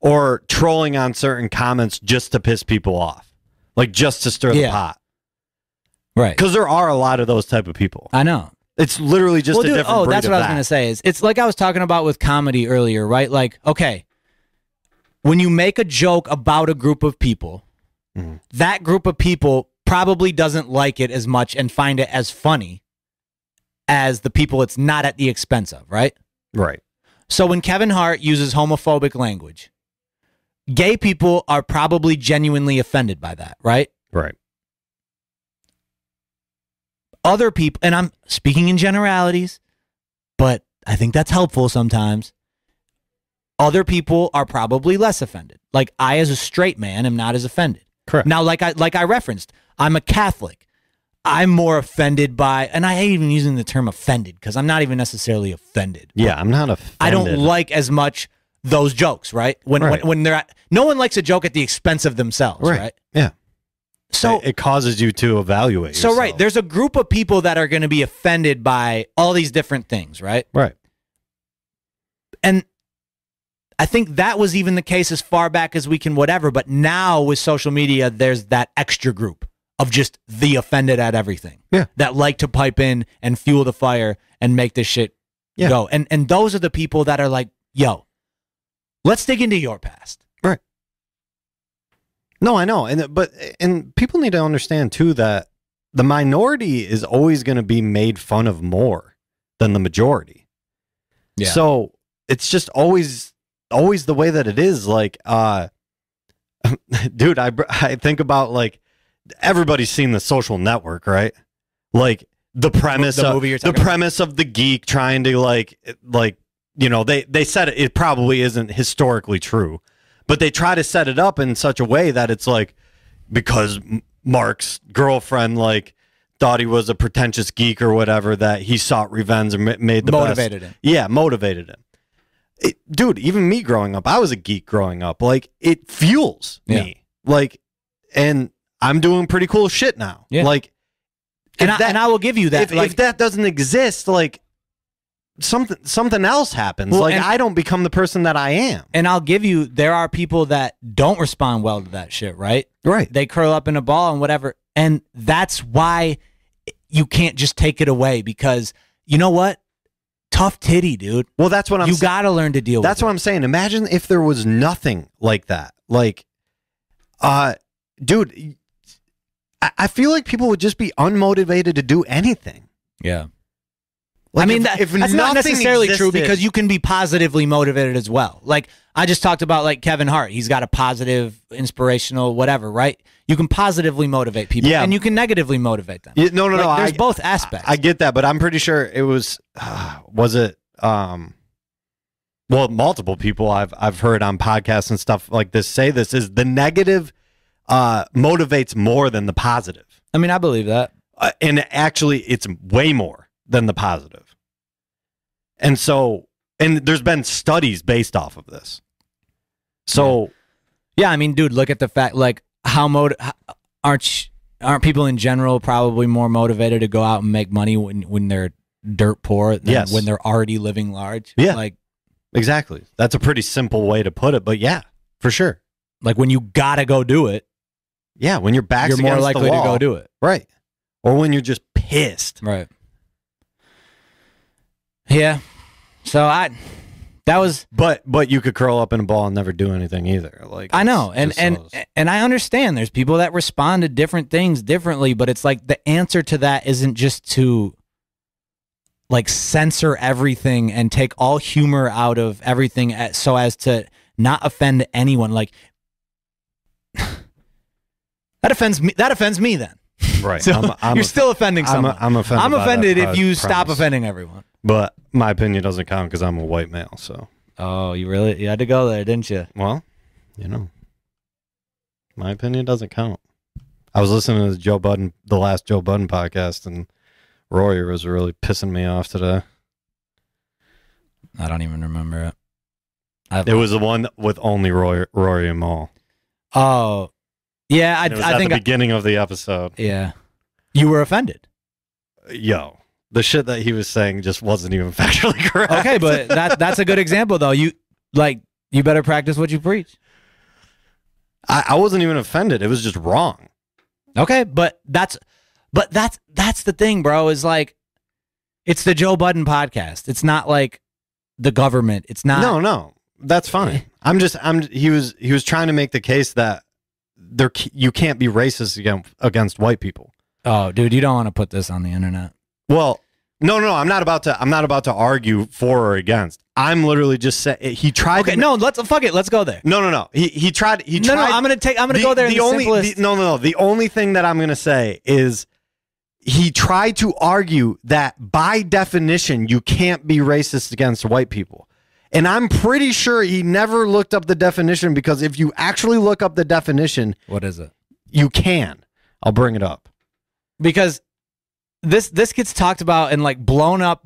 or trolling on certain comments just to piss people off, like just to stir the pot. Right. Because there are a lot of those type of people. I know. It's literally just a different breed of that. That's what I was going to say. It's like I was talking about with comedy earlier, right? Like, okay, when you make a joke about a group of people, that group of people probably doesn't like it as much and find it as funny as the people it's not at the expense of, right? Right. So when Kevin Hart uses homophobic language, gay people are probably genuinely offended by that, right? Right. Other people, and I'm speaking in generalities, but I think that's helpful sometimes. Other people are probably less offended. Like I, as a straight man, am not as offended. Correct. Now, like I referenced, I'm a Catholic. I'm more offended by, and I hate even using the term offended because I'm not even necessarily offended. Yeah, I'm not offended. I don't like as much those jokes, right? When they're at, no one likes a joke at the expense of themselves, right? Yeah. So it causes you to evaluate So yourself. right, there's a group of people that are going to be offended by all these different things, right? Right. And I think that was even the case as far back as we can whatever, but now with social media, there's that extra group of just the offended at everything. Yeah. That like to pipe in and fuel the fire and make this shit go. And those are the people that are like, yo, let's dig into your past. Right. No, I know. And people need to understand too that the minority is always going to be made fun of more than the majority. Yeah. So it's just always the way that it is. Like, dude, I think about like everybody's seen The Social Network, right? Like the premise The movie you're talking premise of the geek trying to like you know, they said it probably isn't historically true, but they try to set it up in such a way that it's like because Mark's girlfriend like thought he was a pretentious geek or whatever, that he sought revenge and made the Motivated best. him. Yeah, motivated him. Dude, even me growing up, I was a geek growing up. Like, it fuels me. Like, and I'm doing pretty cool shit now. Yeah. Like, And I will give you that. If that doesn't exist, like, something else happens. Well, like, and- I don't become the person that I am. And I'll give you, there are people that don't respond well to that shit, right? Right. They curl up in a ball and whatever. And that's why you can't just take it away, because you know what? Tough titty, dude. Well, that's what I'm You saying. got to learn to deal with it. That's what I'm saying. Imagine if there was nothing like that. Like, dude, I feel like people would just be unmotivated to do anything. Yeah. Like, I mean, if that's not nothing necessarily true, existed- because you can be positively motivated as well. Like, I just talked about like Kevin Hart. He's got a positive, inspirational, whatever, right? You can positively motivate people, Yeah. and you can negatively motivate them. Yeah, no. Like, there's both aspects. I get that, but I'm pretty sure it was it well, multiple people I've heard on podcasts and stuff like this say this is the negative motivates more than the positive. I mean, I believe that. And actually it's way more than the positive. And so, and there's been studies based off of this. So Yeah, I mean, dude, look at the fact, like, aren't people in general probably more motivated to go out and make money when they're dirt poor than Yes. when they're already living large? Yeah. Like exactly. That's a pretty simple way to put it, but yeah, for sure. when you gotta go do it, Yeah, when your back's you're more against likely the to wall, go do it. right? Or when you're just pissed. Right. Yeah. So But you could curl up in a ball and never do anything either. Like, I know, it's and just and I understand there's people that respond to different things differently, but it's like the answer to that isn't just to like censor everything and take all humor out of everything so as to not offend anyone. Like that offends me. That offends me then. right. So you're still offending someone. I'm offended. I'm by offended that if you stop premise. offending everyone. But my opinion doesn't count because I'm a white male. So, Oh, you had to go there, didn't you? well, you know, my opinion doesn't count. I was listening to the last Joe Budden podcast, and Rory was really pissing me off today. I don't even remember it. It was the one with only Rory and Moe. Oh, yeah. It was I at think the beginning of the episode. yeah. You were offended. Yo, the shit that he was saying just wasn't even factually correct. Okay, but that's a good example though. You better practice what you preach. I wasn't even offended. It was just wrong. Okay, but that's the thing, bro, is like it's the Joe Budden podcast. It's not like the government. It's not No, that's fine. He was trying to make the case that you can't be racist against white people. Oh, dude, you don't want to put this on the internet. Well, no, I'm not about to argue for or against. I'm literally just saying he tried. Okay, to, no, let's go there. No. He tried. No, I'm gonna go there. The only thing that I'm gonna say is he tried to argue that by definition you can't be racist against white people. And I'm pretty sure he never looked up the definition, because if you actually look up the definition, What is it? you can. I'll bring it up. Because this gets talked about and like blown out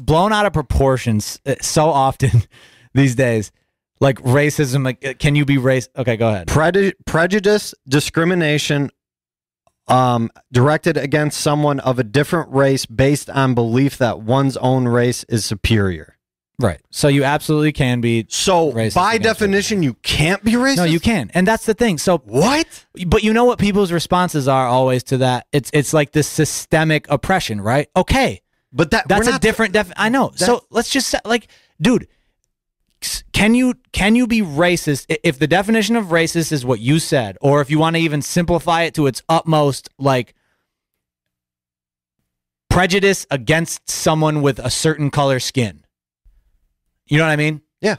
of proportions so often these days. Like racism, like can you be race? Okay, go ahead. Prejudice, discrimination, directed against someone of a different race based on belief that one's own race is superior. Right. So you absolutely can be. So racist by against definition, you can't be racist. No, you can, and that's the thing. So what? But you know what people's responses are always to that? It's like this systemic oppression, right? Okay, but that's a different I know. So let's just say, like, dude, can you be racist if the definition of racist is what you said, or if you want to even simplify it to its utmost, like prejudice against someone with a certain color skin? You know what I mean? Yeah.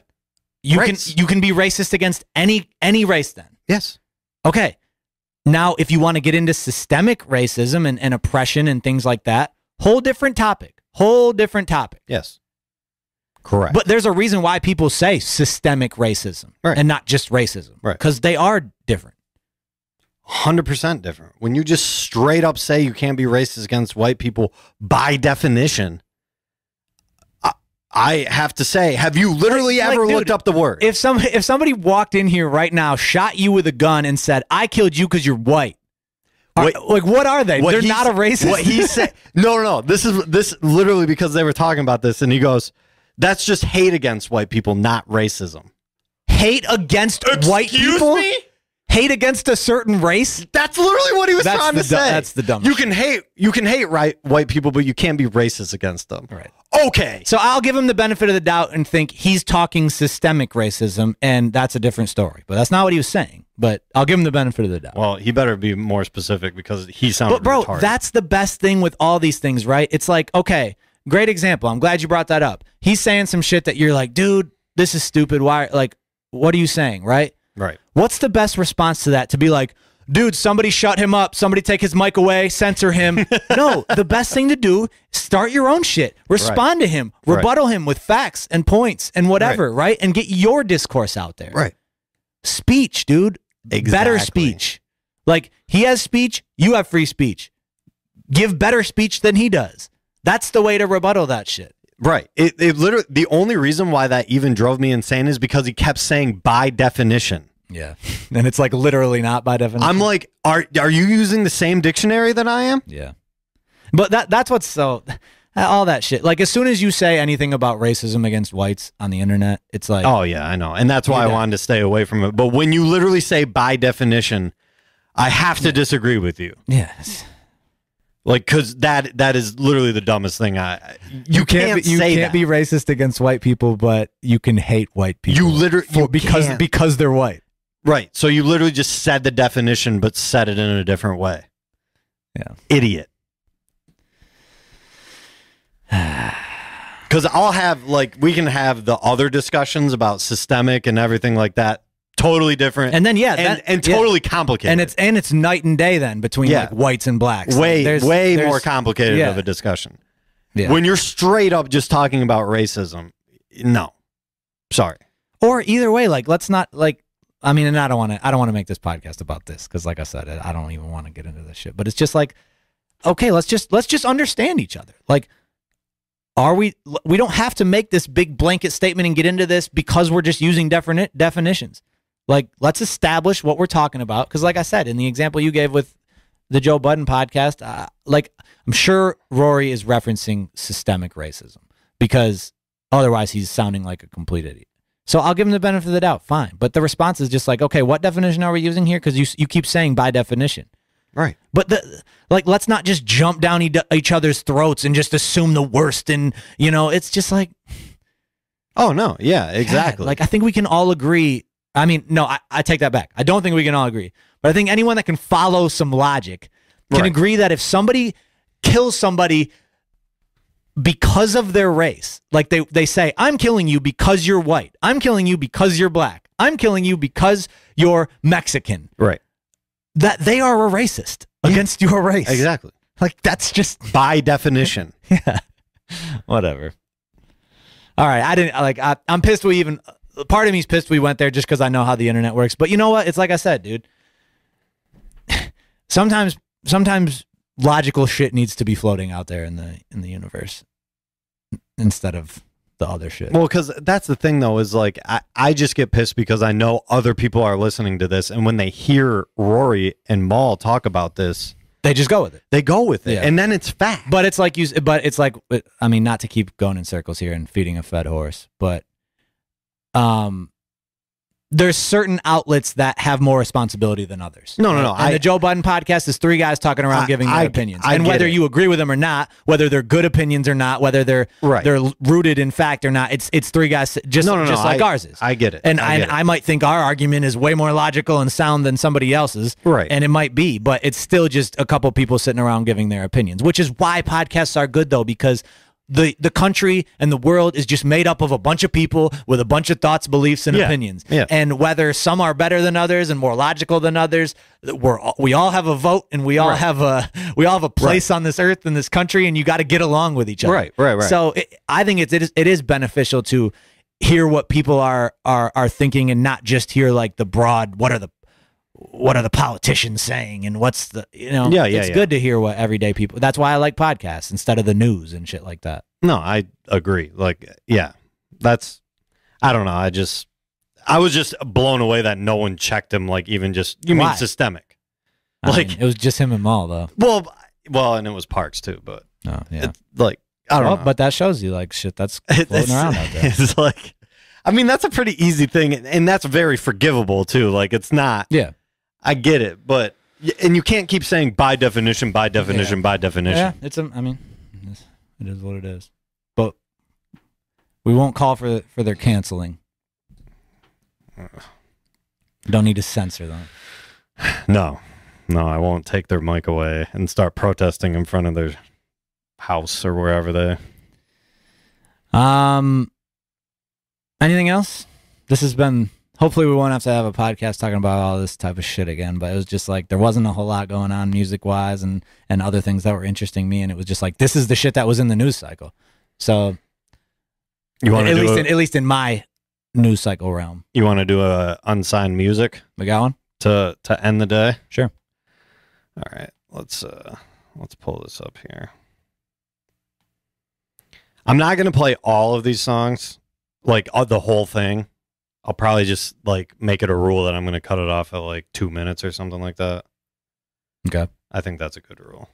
You can be racist against any race then. Yes. Okay. Now, if you want to get into systemic racism and oppression and things like that, whole different topic. Yes. Correct. But there's a reason why people say systemic racism and not just racism. Right. Because they are different. 100% different. When you just straight up say you can't be racist against white people by definition, I have to say, have you literally ever looked up the word? If somebody walked in here right now, shot you with a gun, and said, "I killed you because you're white," like what are they? They're not a racist. What he said? No. This literally because they were talking about this, and he goes, "That's just hate against white people, not racism." Hate against white people? Me? Hate against a certain race? That's literally what he was trying to say. That's the dumbest. You can hate white people, but you can't be racist against them. Right. Okay. So I'll give him the benefit of the doubt and think he's talking systemic racism, and that's a different story. But that's not what he was saying. But I'll give him the benefit of the doubt. Well, he better be more specific because he sounded But bro, retarded. that's the best thing with all these things, right? It's like, okay, great example. I'm glad you brought that up. He's saying some shit that you're like, dude, this is stupid. Why? Like, what are you saying, right? Right. What's the best response to that? To be like, dude, somebody shut him up. Somebody take his mic away. Censor him. No, the best thing to do, start your own shit. Respond to him. Rebuttal him with facts and points and whatever, right? And get your discourse out there. Right. Speech, dude. Exactly. Better speech. Like, he has speech. You have free speech. Give better speech than he does. That's the way to rebuttal that shit. Right. It literally, the only reason why that even drove me insane is because he kept saying by definition. Yeah. And it's like literally not by definition. I'm like, are you using the same dictionary that I am? Yeah. But that's what's so, all that shit. Like, as soon as you say anything about racism against whites on the internet, it's like, oh yeah, I know. And that's why I wanted to stay away from it. But when you literally say by definition, I have to disagree with you. Yes. Like, because that is literally the dumbest thing. You can't be racist against white people, but you can hate white people. You literally because they're white. Right. So you literally just said the definition, but said it in a different way. Yeah. Idiot. Because I'll have, like, we can have the other discussions about systemic and everything like that. Totally different. And then, totally complicated. And it's night and day then between like whites and blacks. Way more complicated of a discussion. Yeah. When you're straight up just talking about racism, no. Sorry. Or either way, like, let's not, like, I mean, and I don't want to make this podcast about this because, like I said, I don't even want to get into this shit. But it's just like, okay, let's just understand each other. Like, we don't have to make this big blanket statement and get into this because we're just using definitions. Like, let's establish what we're talking about. Because, like I said, in the example you gave with the Joe Budden podcast, like, I'm sure Rory is referencing systemic racism because otherwise he's sounding like a complete idiot. So I'll give him the benefit of the doubt. Fine. But the response is just like, okay, what definition are we using here? Because you keep saying by definition. Right. But let's not just jump down each other's throats and just assume the worst. And, it's just like, oh, no. Yeah, exactly. God, like, I think we can all agree. I mean, no, I take that back. I don't think we can all agree. But I think anyone that can follow some logic can agree that if somebody kills somebody because of their race, like they say, I'm killing you because you're white. I'm killing you because you're black. I'm killing you because you're Mexican. Right. That they are a racist against your race. Exactly. Like, that's just by definition. Yeah. Whatever. All right. I'm pissed part of me's pissed we went there just because I know how the internet works. But you know what? It's like I said, dude. Sometimes logical shit needs to be floating out there in the universe instead of the other shit. Well, because that's the thing, though, is like I just get pissed because I know other people are listening to this, and when they hear Rory and Maul talk about this, They just go with it. They go with it, Yeah. and then it's fact. But it's like I mean, not to keep going in circles here and feeding a fed horse, but there's certain outlets that have more responsibility than others. No. And the Joe Budden podcast is three guys talking around giving their opinions. And whether you agree with them or not, whether they're good opinions or not, whether they're rooted in fact or not, it's three guys just like ours is. I get it. And I might think our argument is way more logical and sound than somebody else's. Right. And it might be, but it's still just a couple people sitting around giving their opinions, which is why podcasts are good though, because the country and the world is just made up of a bunch of people with a bunch of thoughts, beliefs, and opinions. Yeah. And whether some are better than others and more logical than others, we all have a vote and we all have a place on this earth in this country, and you got to get along with each other. Right. So I think it is beneficial to hear what people are thinking and not just hear like the broad what are the politicians saying and what's the it's good to hear what everyday people. That's why I like podcasts instead of the news and shit like that. No, I agree. Like, yeah, that's, I don't know. I was just blown away that no one checked him. Like, even just, you mean systemic? I mean, it was just him and Maul though. Well, and it was Parks too, but oh yeah, like I don't know. But that shows you like shit that's floating around out there. It's like, I mean, that's a pretty easy thing, and that's very forgivable too. Like, it's not. Yeah. I get it, but and you can't keep saying by definition, by definition, by definition. Yeah, it is what it is. But we won't call for their canceling. Don't need to censor them. No, I won't take their mic away and start protesting in front of their house or wherever they. Anything else? This has been. Hopefully we won't have to have a podcast talking about all this type of shit again, but it was just like there wasn't a whole lot going on music-wise and other things that were interesting me, and it was just like this is the shit that was in the news cycle. So you want to at least in my news cycle realm. You want to do a unsigned music? We got one? To end the day? Sure. All right. Let's pull this up here. I'm not going to play all of these songs, like the whole thing. I'll probably just like make it a rule that I'm going to cut it off at like 2 minutes or something like that. Okay. I think that's a good rule.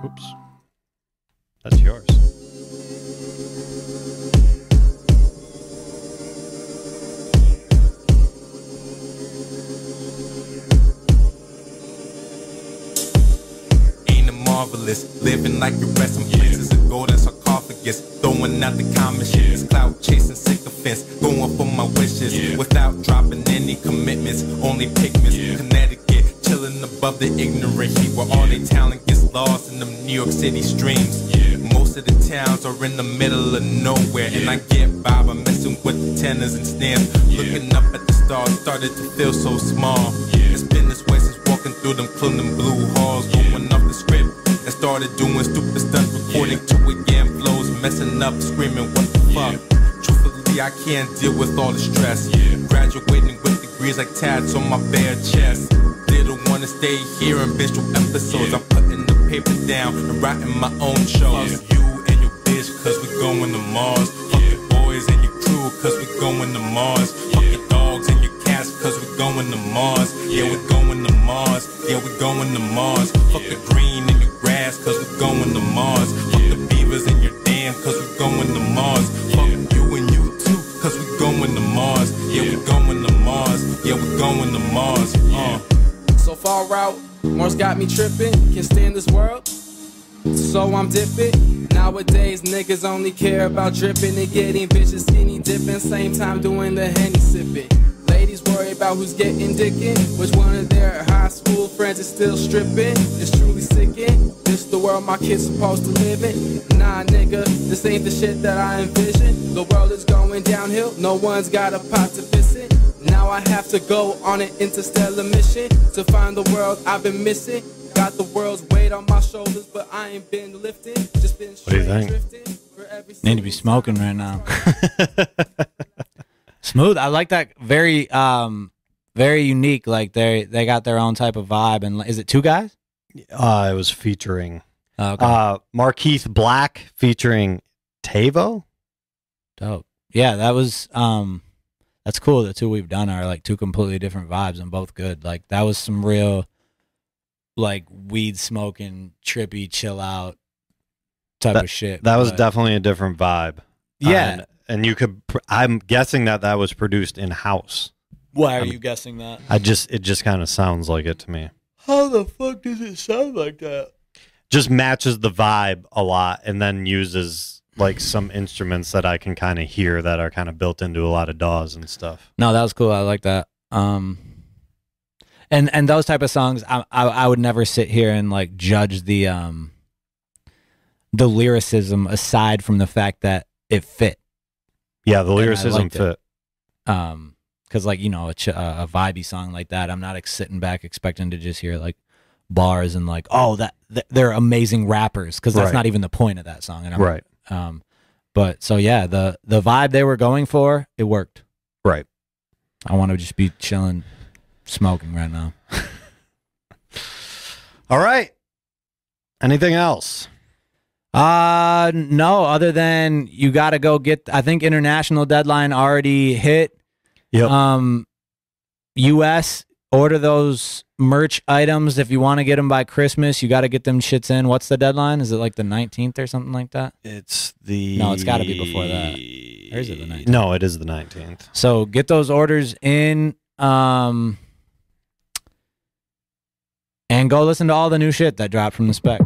Oops. That's yours. Marvelous, living like the rest. Some places a golden sarcophagus, throwing out the common shit. Clout chasing sycophants, going for my wishes without dropping any commitments. Only pigments, Connecticut, chilling above the ignorant heat, where all their talent gets lost in them New York City streams. Most of the towns are in the middle of nowhere, and I get by by messing with the tenors and snares. Looking up at the stars, started to feel so small. It's been this way since walking through them Cleveland blue halls, going off the script. And started doing stupid stuff, recording 2 AM flows, messing up, screaming, what the fuck? Truthfully, I can't deal with all the stress. Graduating with degrees like tats on my bare chest. Didn't wanna stay here and binge through episodes. I'm putting the paper down and writing my own shows. Fuck you and your bitch, cause we going to Mars. Fuck your boys and your crew, cause we going to Mars. Fuck your dogs and your cats, cause we going to Mars. Yeah, we going to Mars. Yeah, we going to Mars. Fuck the green and your grass, cause we going to Mars. Fuck the beavers in your dam, cause we going to Mars. Fuck you and you too, cause we going to Mars. Yeah, we going to Mars. Yeah, we going to Mars. So far out, Mars got me tripping. Can't stand this world, so I'm dipping. Nowadays, niggas only care about dripping and getting bitches skinny dipping. Same time doing the Henny sipping. Ladies worry about who's getting dickin', which one of their high school friends is still stripping. It's truly sickin'. This the world my kids supposed to live in. Nah, nigga, this ain't the shit that I envision. The world is going downhill, no one's got a pot to piss in. Now I have to go on an interstellar mission to find the world I've been missing. Got the world's weight on my shoulders, but I ain't been lifting. Just been straight drifting. For every Need to be smoking right now. Smooth. I like that. Very unique. Like they got their own type of vibe. And is it two guys? It was featuring Markeith Black featuring Tavo. Dope. Yeah, that was That's cool. The two we've done are like two completely different vibes and both good. Like that was some real like weed smoking, trippy, chill out type of shit. That was definitely a different vibe. Yeah. And you could, I'm guessing that was produced in house. Why are you guessing that? It just kind of sounds like it to me. How the fuck does it sound like that? Just matches the vibe a lot and then uses like some instruments that I can kind of hear that are kind of built into a lot of DAWs and stuff. No, that was cool. I like that. And those type of songs, I would never sit here and like judge the lyricism aside from the fact that it fit. Yeah, the lyricism fit. Because like, you know, a vibey song like that, I'm not sitting back expecting to just hear like bars and like, oh, that they're amazing rappers, because that's not even the point of that song. And right. But so yeah, the vibe they were going for, it worked. Right. I want to just be chilling, smoking right now. All right. Anything else? No, other than you got to go get, I think international deadline already hit. Yep. US, order those merch items if you want to get them by Christmas. You got to get them shits in. What's the deadline? Is it like the 19th or something like that? No, it's got to be before that. Or is it the 19th? No, it is the 19th. So get those orders in, and go listen to all the new shit that dropped from the Spec.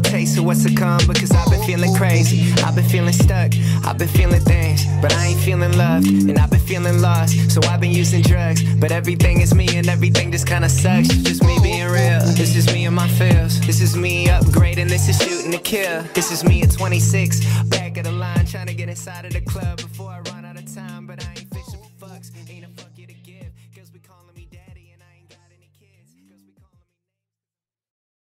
Taste of what's to come, because I've been feeling crazy, I've been feeling stuck, I've been feeling things, but I ain't feeling loved, and I've been feeling lost, so I've been using drugs, but everything is me and everything just kinda sucks. It's just me being real, it's just me and my feels, this is me upgrading, this is shooting to kill, this is me at 26, back of the line trying to get inside of the club before I